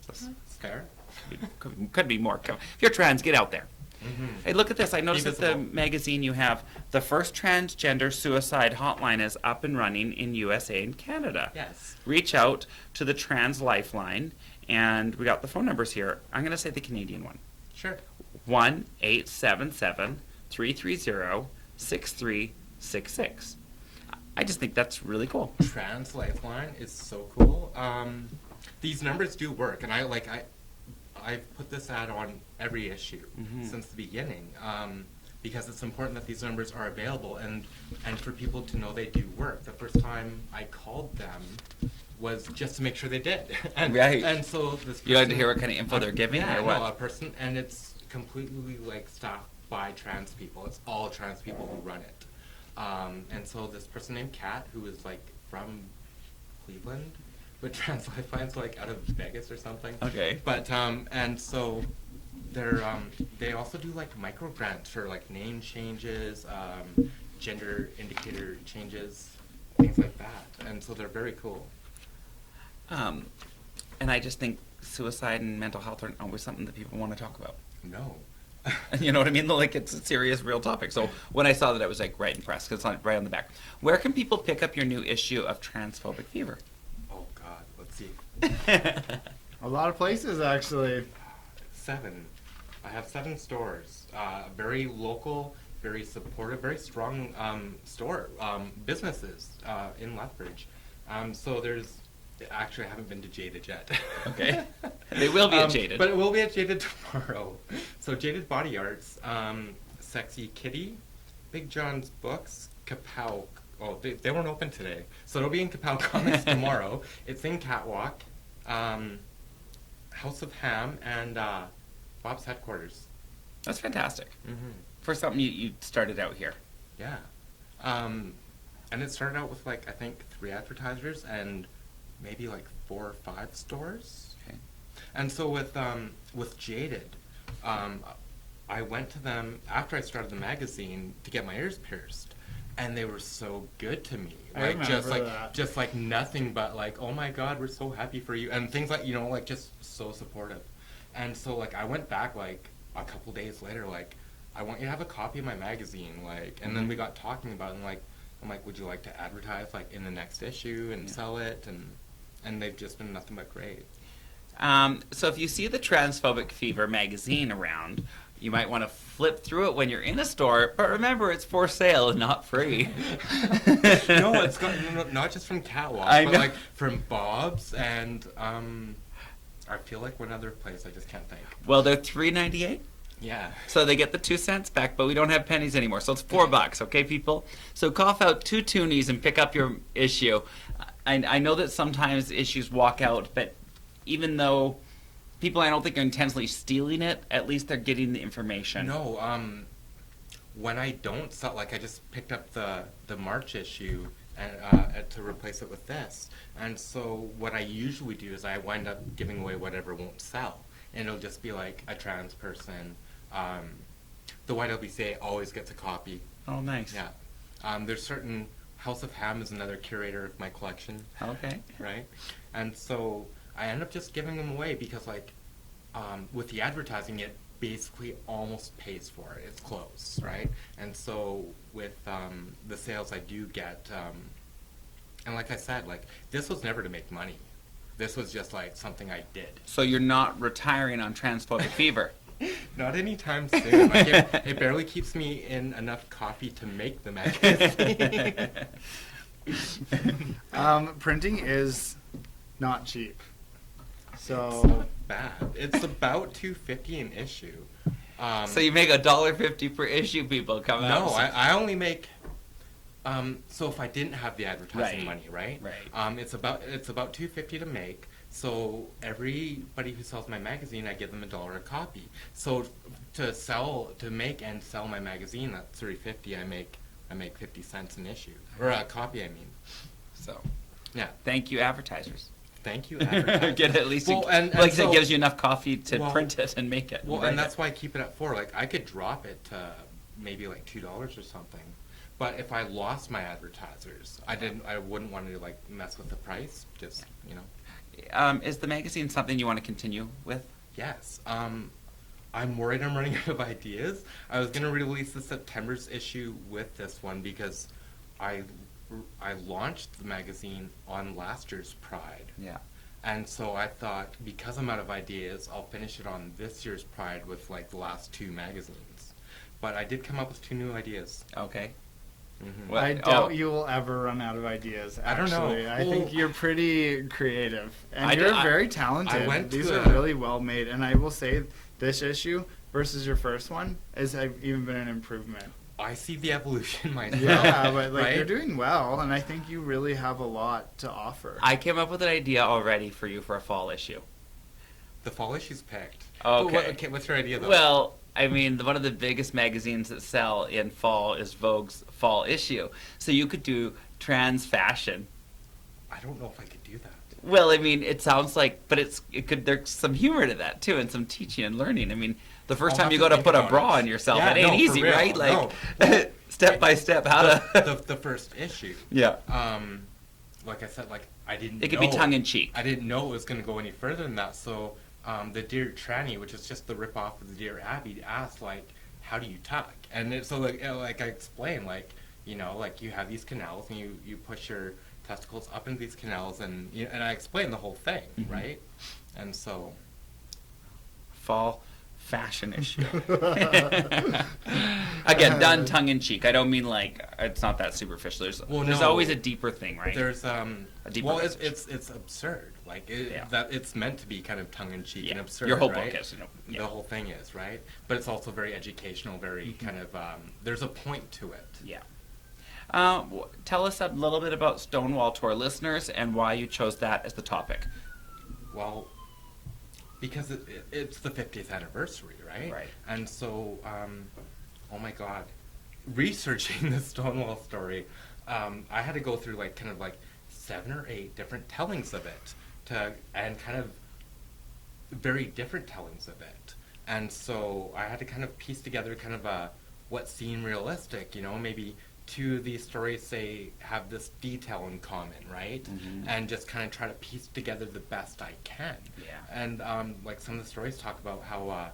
It's fair. could be more. If you're trans, get out there. Hey, look at this. I noticed that the visible. magazine you have, the first transgender suicide hotline is up and running in USA and Canada. Yes. Reach out to the Trans Lifeline, and we got the phone numbers here. I'm going to say the Canadian one. Sure. 1-877-330-6366. I just think that's really cool. Trans Lifeline is so cool. These numbers do work, and I've put this ad on every issue since the beginning, because it's important that these numbers are available and for people to know they do work. The first time I called them was just to make sure they did. Right. And so this You like to person- hear what kind of info they're giving, yeah, or what? No, a person, and it's completely like staffed by trans people. It's all trans people who run it. And so this person named Kat, who is like from Cleveland, but Trans Lifeline's like out of Vegas or something. Okay. But and so they also do like micro grants for like name changes, gender indicator changes, things like that. And so they're very cool. And I just think suicide and mental health aren't always something that people want to talk about. No. You know what I mean? Like, it's a serious, real topic. So when I saw that, I was like right impressed because it's right on the back. Where can people pick up your new issue of Transphobic Fever? Oh God, let's see. A lot of places, actually. 7. I have 7 stores. Very local, very supportive, very strong store businesses in Lethbridge. So there's actually I haven't been to Jaded yet. Okay. They will be at Jaded. But it will be at Jaded tomorrow. So Jaded Body Arts, Sexy Kitty, Big John's Books, Kapow. Oh, they weren't open today. So it'll be in Kapow Comics tomorrow. It's in Catwalk, House of Ham, and Bob's Headquarters. That's fantastic. Mm-hmm. For something you started out here. Yeah. And it started out with like, I think 3 advertisers and maybe like 4 or 5 stores. Okay. And so with Jaded, I went to them after I started the magazine to get my ears pierced, and they were so good to me. I Like just remember like that. just like nothing but like, oh my God, we're so happy for you, and things like, you know, like just so supportive. And so like I went back like a couple days later, like, I want you to have a copy of my magazine, like, and then we got talking about it, and like, I'm like, would you like to advertise like in the next issue and sell it, and they've just been nothing but great. So if you see the Transphobic Fever magazine around, you might want to flip through it when you're in a store, but remember it's for sale and not free. No, it's got, not just from Catwalk, I but know. like from Bob's and I feel like one other place I just can't think. Well, they're $3.98. Yeah. So they get the 2 cents back, but we don't have pennies anymore. So it's $4, okay, people? So cough out 2 toonies and pick up your issue. I know that sometimes issues walk out, but even though people I don't think are intentionally stealing it, at least they're getting the information. No, when I don't sell, like I just picked up the March issue and to replace it with this. And so what I usually do is I wind up giving away whatever won't sell. And it'll just be like a trans person. The YWCA always gets a copy. Oh, nice. Yeah. There's certain, House of Ham is another curator of my collection. Okay. Right? And so I end up just giving them away because like with the advertising it basically almost pays for it. It's close, right? And so with the sales I do get, and like I said, like this was never to make money. This was just like something I did. So you're not retiring on Transphobic Fever. Not anytime soon. Like it barely keeps me in enough coffee to make the magazine. Printing is not cheap. It's So not bad. It's about $2.50 an issue. So you make $1.50 per issue, people come out. No, I only make. So if I didn't have the advertising Right. money, right? Right. It's about $2.50 to make. So everybody who sells my magazine, I give them $1 a copy. So to make and sell my magazine at $3.50, I make 50 cents an issue or a copy. I mean, So yeah. thank you, advertisers. Thank you, advertisers. Get at least, Well, and like so- it gives you enough coffee to Well- print it and make it. Well, write and it. that's why I keep it at $4. Like I could drop it to maybe like $2 or something. But if I lost my advertisers, I wouldn't want to like mess with the price. Just Is the magazine something you want to continue with? yes. I'm worried I'm running out of ideas. I was gonna release the September's issue with this one because I launched the magazine on last year's Pride. Yeah. And so I thought, because I'm out of ideas, I'll finish it on this year's Pride with like the last 2 magazines. But I did come up with 2 new ideas. Okay. Mhm. Well, I doubt oh. you will ever run out of ideas. I don't know. Actually. I think you're pretty creative, and I you're d- I- very talented. I went These to are a- really well made, and I will say this issue versus your first one has even been an improvement. I see the evolution myself. Yeah, but like right? you're doing well, and I think you really have a lot to offer. I came up with an idea already for you for a fall issue. The fall issue's picked. Okay. Okay, what's your idea though? Well, I mean, one of the biggest magazines that sell in fall is Vogue's fall issue. So you could do trans fashion. I don't know if I could do that. Well, I mean, it sounds like, but there's some humor to that too, and some teaching and learning. I mean, the first I'll time have you to go to think put a about bra it. on yourself, Yeah, it ain't no, for easy, real. right? Like, No. step by step, how to. the first issue. Yeah. Like I said, like I didn't. It could be know- tongue in cheek. I didn't know it was going to go any further than that. So the Dear Tranny, which is just the ripoff of the Dear Abby, asked like, "How do you tuck?" And so like I explained like like you have these canals and you push your testicles up into these canals and and I explained the whole thing, Mhm. right? And so Fall fashion issue. Again, done tongue in cheek. I don't mean like it's not that superficial. There's no. always a deeper thing, right? there's A deeper well message. it's absurd. Like Yeah. that it's meant to be kind of tongue in cheek and Yeah. absurd. Your whole right? book is, yeah. The whole thing is, right? But it's also very educational, very kind of, there's a point to it. Yeah. Tell us a little bit about Stonewall to our listeners and why you chose that as the topic. Well, because it's the 50th anniversary, right? Right. And so, oh my God, researching the Stonewall story, I had to go through like kind of like 7 or 8 different tellings of it and kind of very different tellings of it. And so I had to kind of piece together kind of what seemed realistic, maybe 2 of these stories say have this detail in common, right? Mhm. And just kind of try to piece together the best I can. Yeah. And like some of the stories talk about how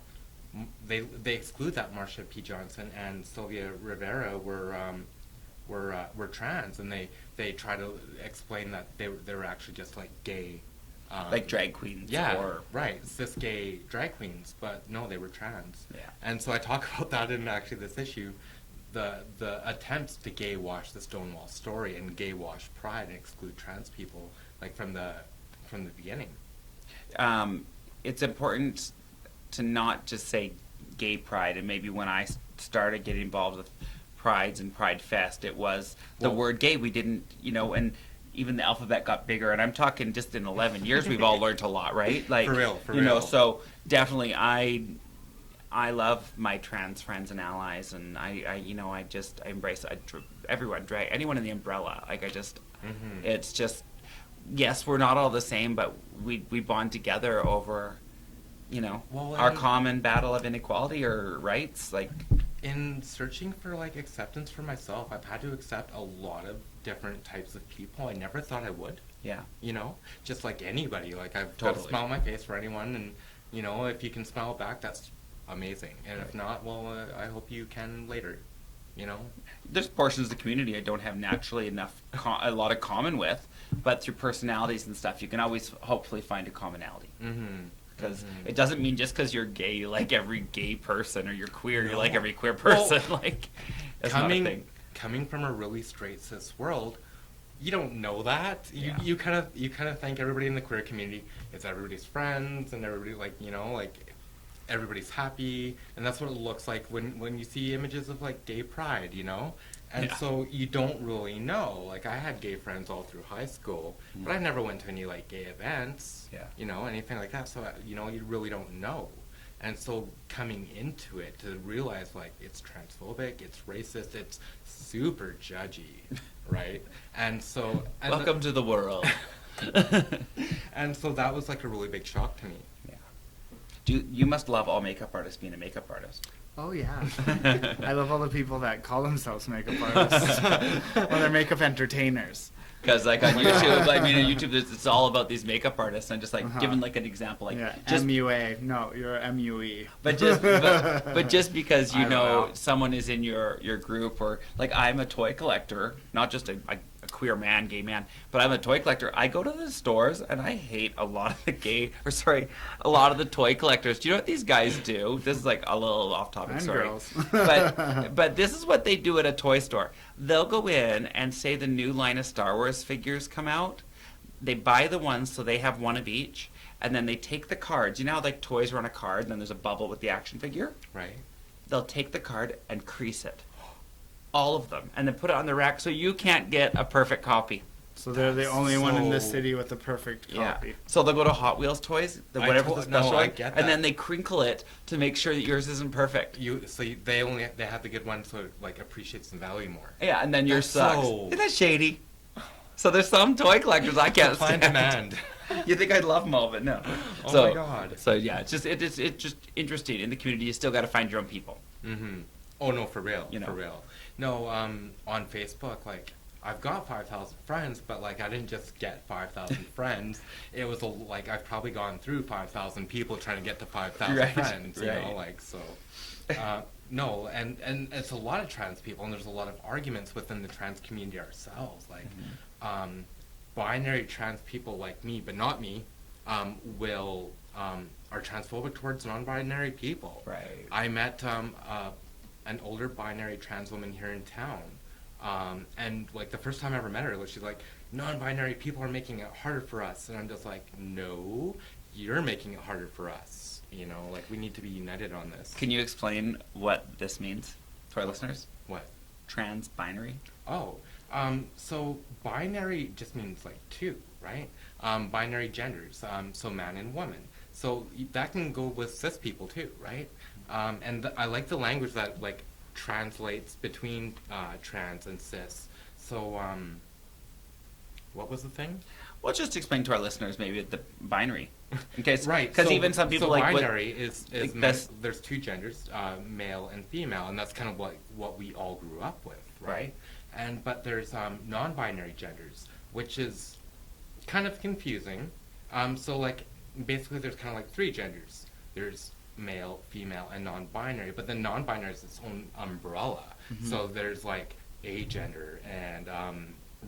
they exclude that Marsha P. Johnson and Sylvia Rivera were trans, and they try to explain that they were actually just like gay. Like drag queens. Yeah, Or, right. Cis gay drag queens, but no, they were trans. Yeah. And so I talk about that in actually this issue, the attempts to gay wash the Stonewall story and gay wash Pride and exclude trans people, like from the beginning. It's important to not just say gay pride, and maybe when I started getting involved with prides and Pride Fest, it was the Well- word gay. We didn't, and even the alphabet got bigger, and I'm talking just in 11 years we've all learned a lot, right? Like, For real. so definitely I love my trans friends and allies, and I embrace everyone, drag anyone in the umbrella. Like Mhm. it's just, yes, we're not all the same, but we bond together over, Well, our and- common battle of inequality or rights. Like, In searching for like acceptance for myself, I've had to accept a lot of different types of people I never thought I would. yeah, Just like anybody. Like I've got a Totally. smile on my face for anyone, and if you can smile back, that's amazing. And if not, well, I hope you can later. there's portions of the community I don't have naturally a lot of common with, but through personalities and stuff, you can always hopefully find a commonality. Mm-hmm. Because it doesn't mean just because you're gay, you like every gay person, or you're queer, you like every queer person. Like, that's not a thing. Coming from a really straight cis world, you don't know that. Yeah. You kind of think everybody in the queer community is everybody's friends and everybody like everybody's happy, and that's what it looks like when you see images of like gay pride, And Yeah. so you don't really know. Like I had gay friends all through high school, but I never went to any like gay events, Yeah. Anything like that. So you really don't know. And so coming into it to realize like it's transphobic, it's racist, it's super judgy, right? And so Welcome to the world. and so that was like a really big shock to me. Yeah. You must love all makeup artists being a makeup artist. Oh yeah, I love all the people that call themselves makeup artists. Well, they're makeup entertainers. Because like on YouTube, I mean on YouTube, it's all about these makeup artists. And just like Uh-huh. giving like an example, like Yeah, just MUA. No, you're MUE. but just because I you don't know know. someone is in your group, or like I'm a toy collector, not just a queer man, gay man, but I'm a toy collector. I go to the stores and I hate a lot of a lot of the toy collectors. Do you know what these guys do? This is like a little off topic, And sorry. girls. But this is what they do at a toy store. They'll go in and say the new line of Star Wars figures come out. They buy the ones so they have one of each, and then they take the cards. You know how like toys are on a card and then there's a bubble with the action figure? Right. They'll take the card and crease it. All of them. And then put it on the rack so you can't get a perfect copy. So they're the only one in the So- city with the perfect copy. Yeah. So they'll go to Hot Wheels toys, I whatever to- the special no, I one, get and then that. they crinkle it to make sure that yours isn't perfect. They have the good one, so it like appreciates the value more. Yeah, and then yours That's sucks. so- Isn't that shady? So there's some toy collectors I can't Supply and stand. demand. You think I'd love them all, but no. Oh so, my God. So yeah, it's just interesting. In the community, you still got to find your own people. Mm-hmm. Oh no, for real. You know. For real. No, on Facebook, like I've got 5,000 friends, but like I didn't just get 5,000 friends. It was like I've probably gone through 5,000 people trying to get to 5,000 Right, friends. You right. know, like so. No, and it's a lot of trans people, and there's a lot of arguments within the trans community ourselves. Like, binary trans people like me, but not me, are transphobic towards non-binary people. Right. I met an older binary trans woman here in town, and like the first time I ever met her, she's like, "Non-binary people are making it harder for us," and I'm just like, "No, you're making it harder for us." You know, like we need to be united on this. Can you explain what this means to our listeners? What? Trans binary. Oh, so binary just means like two, right? Binary genders, so man and woman. So that can go with cis people too, right? And I like the language that like translates between trans and cis. So, what was the thing? Well, just explain to our listeners maybe the binary, in case, Right. Because so- even some people so like binary is like men, that's- there's two genders, male and female, and that's kind of what we all grew up with, right? But there's non-binary genders, which is kind of confusing. So like basically there's kind of like three genders. There's male, female, and non-binary, but then non-binary is its own umbrella. So there's like agender and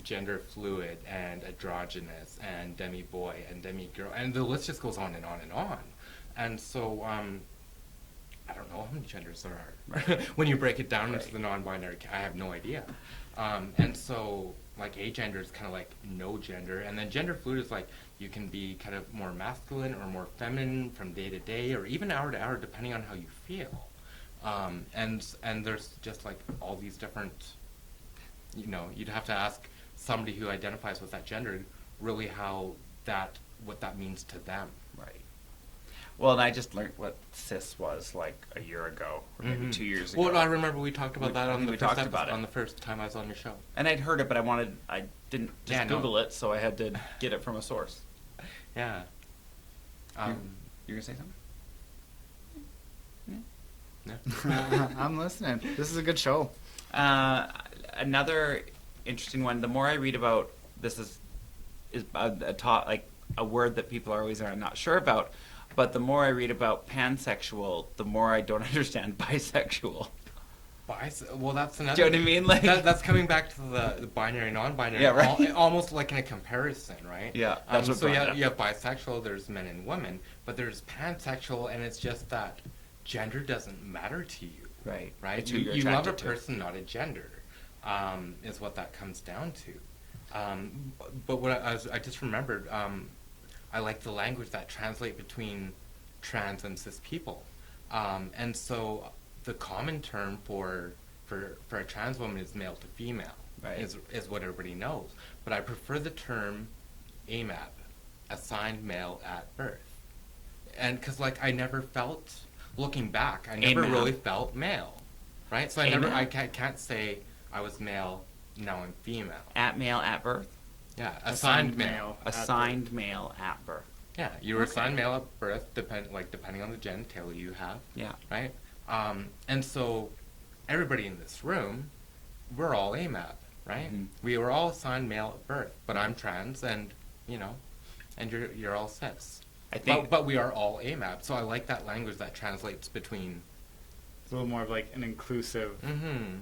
gender fluid and androgynous and demi-boy and demi-girl, and the list just goes on and on and on. And so I don't know how many genders there are. When you break it down into the non-binary, I have no idea. And so like agender is kind of like no gender, and then gender fluid is like you can be kind of more masculine or more feminine from day to day or even hour to hour depending on how you feel. And there's just like all these different, you know, you'd have to ask somebody who identifies with that gender really what that means to them. Right. Well, and I just learned what cis was like a year ago, or maybe 2 years ago. Well, I remember we talked about that on we the talked first about it. on the first time I was on your show. And I'd heard it, but I didn't just Yeah, no. Google it, so I had to get it from a source. Yeah. You're gonna say something? Yeah. I'm listening. This is a good show. Another interesting one. The more I read about this, is a word that people are not sure about. But the more I read about pansexual, the more I don't understand bisexual. Well, that's another. Do you know what I mean? Like that's coming back to the binary, non-binary. Yeah, right. Almost like in a comparison, right? Yeah, that's what so brought it up. you have bisexual. There's men and women, but there's pansexual, and it's just that gender doesn't matter to you, Right. right? It's who You, you're you love a attracted to. person, not a gender, is what that comes down to. But what I just remembered, I like the language that translate between trans and cis people, and so the common term for a trans woman is male to female, Right. is what everybody knows. But I prefer the term AMAB, assigned male at birth, and because like I never felt, looking back, I never AMAB. really felt male, right? So I AMAB. can't say I was male, now I'm female. At male at birth. Yeah, assigned male. Assigned male at birth. Yeah, you were assigned male at birth, depending on the genitalia you have, Yeah. right? And so everybody in this room, we're all AMAB. right? Mhm. We were all assigned male at birth, but I'm trans, and you know, and you're all cis. I think But we are all AMAB, so I like that language that translates between. It's a little more of like an inclusive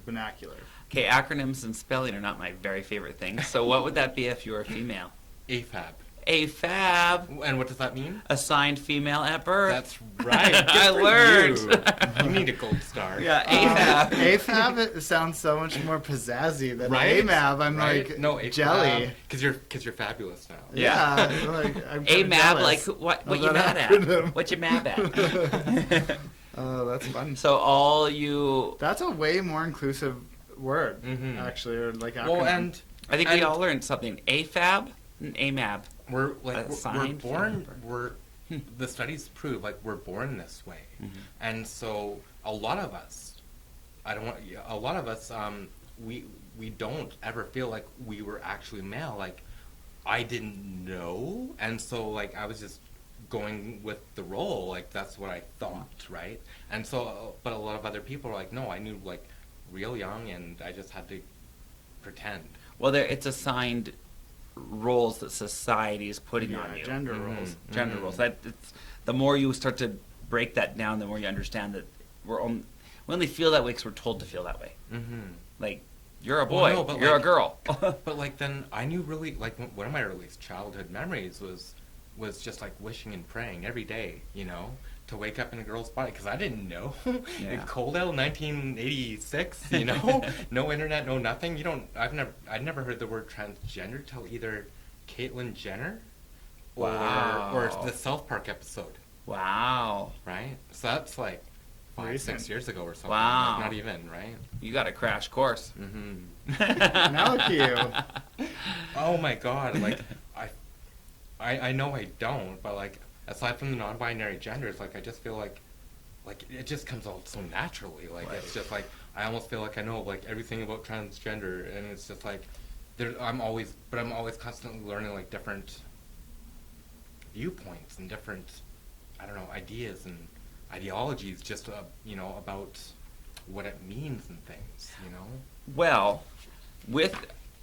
vernacular. okay, acronyms and spelling are not my very favorite things. So what would that be if you were a female? AFAB. AFAB, And what does that mean? assigned female at birth. That's right. Good I for learned. You. You need a gold star. Yeah, AFAB. AFAB it sounds so much more pizzazzy than Right? AMAB. I'm Right? like no, jelly. Because you're fabulous now. Yeah. Like, I'm kinda AMAB, like jealous what of you that mad acronym. at? What you mad at? Oh, that's fun. So all you, That's a way more inclusive word, Mhm. actually, or like acronym. Well, and I think we And- all learned something. AFAB and AMAB. we're like we're Assigned born. female birth. The studies prove like we're born this way, Mhm. and so a lot of us, a lot of us, we don't ever feel like we were actually male. Like I didn't know, and so like I was just going with the role, like that's what I thought, right? And so, but a lot of other people are like, no, I knew like real young, and I just had to pretend. Well, it's assigned roles that society is putting on you. gender Mhm. roles. Gender Mhm. roles. The more you start to break that down, the more you understand that we only feel that way because we're told to feel that way. Mm-hmm. Like, you're a Well, boy, no, but you're like- a girl. But like then I knew really like one of my earliest childhood memories was just like wishing and praying every day, you know, to wake up in a girl's body because I didn't know. Yeah. Cold out 1986, you know, no internet, no nothing. I'd never heard the word transgender till either Caitlyn Jenner or Wow. the South Park episode, Wow. right? So that's like 5, Recent. 6 years ago or something. Wow. Like, not even, right? You got a crash course. Mm-hmm. Now look at you. Oh my god, like I know I don't, but like aside from the non-binary genders, like I just feel like it just comes out so naturally. Like it's just like I almost feel like I know like everything about transgender, and it's just like I'm always constantly learning like different viewpoints and different ideas and ideologies just you know about what it means and things, you know. Well, with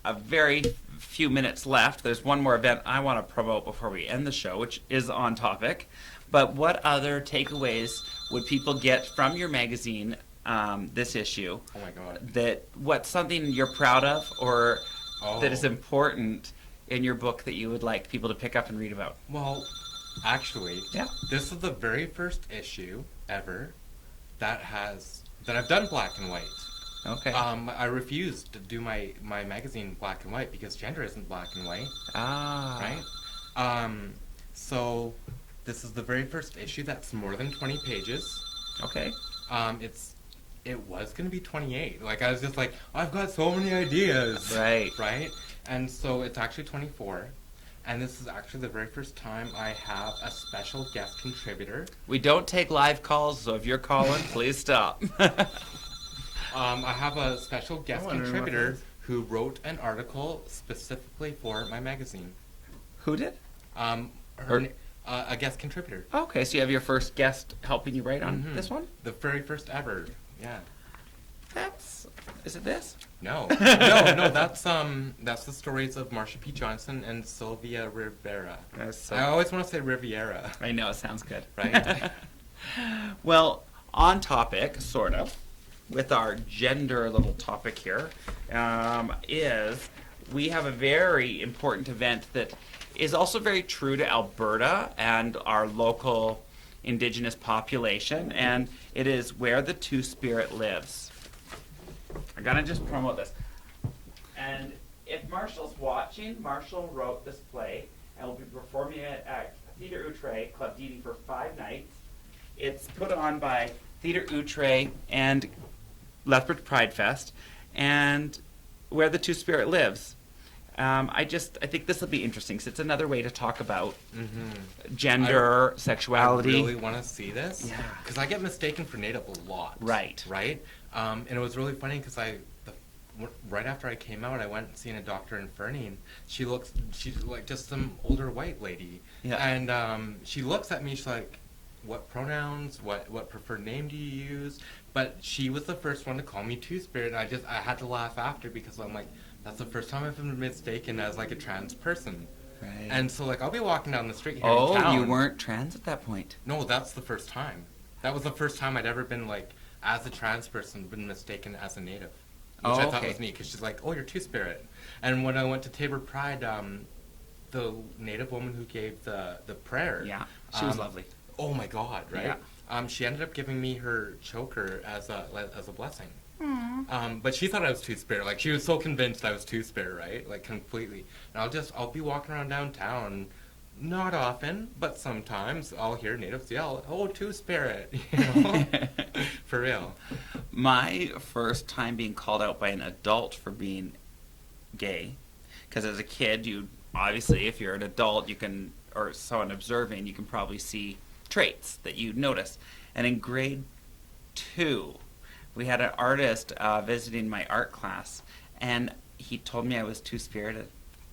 a very few minutes left, there's one more event I want to promote before we end the show, which is on topic. But what other takeaways would people get from your magazine, this issue? Oh my god. What's something you're proud of or that is Oh. important in your book that you would like people to pick up and read about? Well, actually, Yeah. this is the very first issue ever that I've done black and white. Okay. I refused to do my magazine black and white because gender isn't black and white, right? right? So this is the very first issue that's more than 20 pages. Okay. It was gonna be 28. Like I was just like, I've got so many ideas. Right. Right? And so it's actually 24. And this is actually the very first time I have a special guest contributor. We don't take live calls, so if you're calling, please stop. I have a special guest wondering what contributor that is. who wrote an article specifically for my magazine. Who did? Her, a guest contributor. Okay, so you have your first guest helping you write on Mhm. this one? The very first ever. Yeah. Is it this? No. No, that's the stories of Marsha P. Johnson and Sylvia Rivera. I always want to say Riviera, I know, it sounds good. right? Well, on topic, sort of, with our gender little topic here, is we have a very important event that is also very true to Alberta and our local Indigenous population, and it is Where the Two-Spirit Lives. I'm gonna just promote this. And if Marshall's watching, Marshall wrote this play and will be performing it at Theatre Outre, Club Didi, for 5 nights. It's put on by Theatre Outre and Lethbridge Pride Fest, and Where the Two-Spirit Lives. I think this will be interesting, because it's another way to talk about gender, sexuality. I really want to see this. Yeah. Because I get mistaken for Native a lot. Right. Right? And it was really funny because right after I came out, I went and seen a doctor in Fernie, and she's like just some older white lady. Yeah. And she looks at me, she's like, what pronouns, what preferred name do you use? But she was the first one to call me Two-Spirit, and I had to laugh after because I'm like, That's the first time I've been mistaken as like a trans person. Right. And so like I'll be walking down the street here in oh, town. you weren't trans at that point. No, that's the first time. That was the first time I'd ever been like, as a trans person, been mistaken as a native. Which I thought okay. was neat, because she's like, oh, you're Two-Spirit. And when I went to Tabor Pride, the native woman who gave the prayer. Yeah, she was lovely. Oh my God, right? Yeah. She ended up giving me her choker as a blessing. But she thought I was Two-Spirit. Like, she was so convinced I was Two-Spirit, right? Like, completely. And I'll be walking around downtown, not often, but sometimes I'll hear natives yell, oh, Two-Spirit, you know? For real. My first time being called out by an adult for being gay, because as a kid, you obviously, if you're an adult, you can, or someone observing, you can probably see traits that you notice. And in grade 2, we had an artist visiting my art class, and he told me I was Two-Spirited.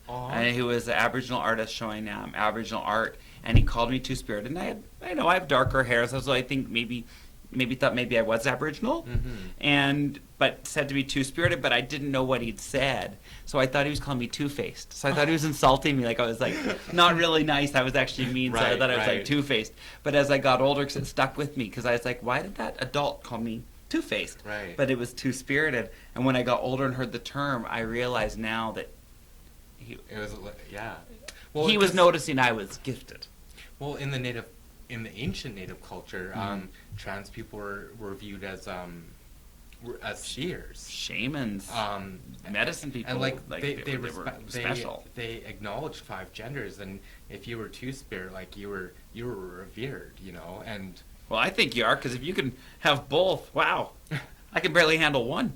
And he was an Aboriginal artist showing Aboriginal art, and he called me Two-Spirited. And I have darker hair, so I think maybe thought maybe I was Aboriginal, but said to be Two-Spirited, but I didn't know what he'd said, so I thought he was calling me Two-Faced. So I thought he was insulting me, like I was like not really nice. I was actually mean, so I thought I was like Two-Faced. But as I got older, 'cause it stuck with me, because I was like, why did that adult call me Two-Faced? Right. But it was Two-Spirited, and when I got older and heard the term, I realized now that It was, yeah. he was noticing I was gifted. Well, in the ancient native culture, trans people were viewed as seers, Shamans, medicine people, and like they were special. They acknowledged 5 genders, and if you were Two-Spirit, like you were revered, you know. And Well, I think you are, because if you can have both, wow, I can barely handle one.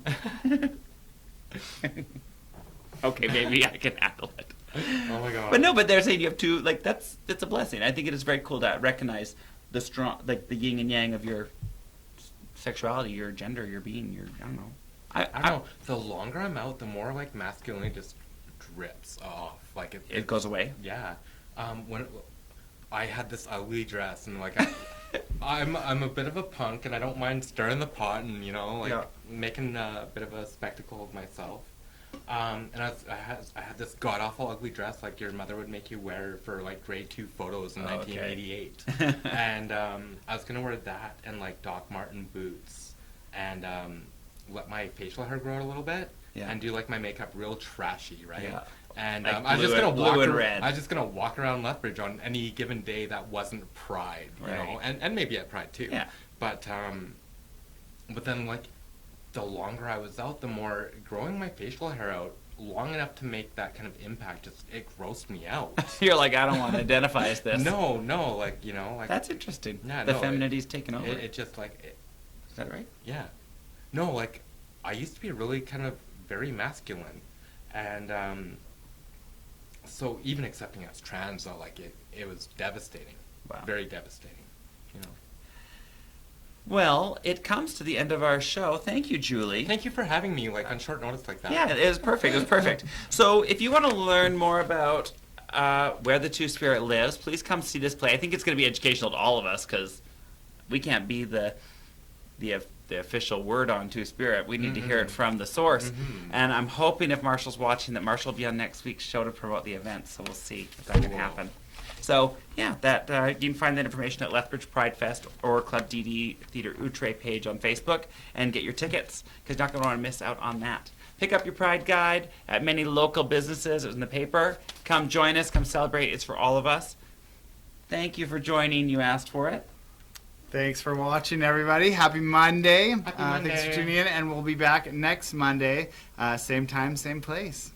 Okay, maybe I can handle it. oh my God. But they're saying you have two. Like that's a blessing. I think it is very cool to recognize the strong, like the yin and yang of your sexuality, your gender, your being. I don't know. I don't know. The longer I'm out, the more like masculinity just drips off. Like It goes away. Yeah. When I had this ugly dress, and like I'm a bit of a punk, and I don't mind stirring the pot and making a bit of a spectacle of myself. And I had this god awful ugly dress like your mother would make you wear for like grade 2 photos in 1988. And I was gonna wear that and like Doc Marten boots and let my facial hair grow out a little bit and do like my makeup real trashy, right? Yeah. And Like I was just gonna red. I was just gonna walk around Lethbridge on any given day that wasn't Pride, you know, and maybe at Pride too. Yeah. But then like the longer I was out, the more growing my facial hair out long enough to make that kind of impact, it grossed me out. You're like, I don't want to identify as this. No, like, you know, like That's interesting. Yeah, the no, feminity's taken over. it just like Is that right? yeah. No, like I used to be really kind of very masculine, and so even accepting as trans, though, like it was devastating. Wow. Very devastating, you know. Well, it comes to the end of our show. Thank you, Julie. Thank you for having me, like, on short notice like that. Yeah, it was perfect. It was perfect. So if you want to learn more about where the Two-Spirit lives, please come see this play. I think it's going to be educational to all of us, because we can't be the official word on Two-Spirit. We need to hear it from the source. And I'm hoping if Marshall's watching that Marshall will be on next week's show to promote the event, so we'll see if that can happen. So, yeah, that you can find that information at Lethbridge Pride Fest or Club DD Theatre Outre page on Facebook and get your tickets, because you're not going to want to miss out on that. Pick up your Pride Guide at many local businesses. It was in the paper. Come join us. Come celebrate. It's for all of us. Thank you for joining. You asked for it. Thanks for watching, everybody. Happy Monday. Happy Monday. Thanks for tuning in, and we'll be back next Monday, same time, same place.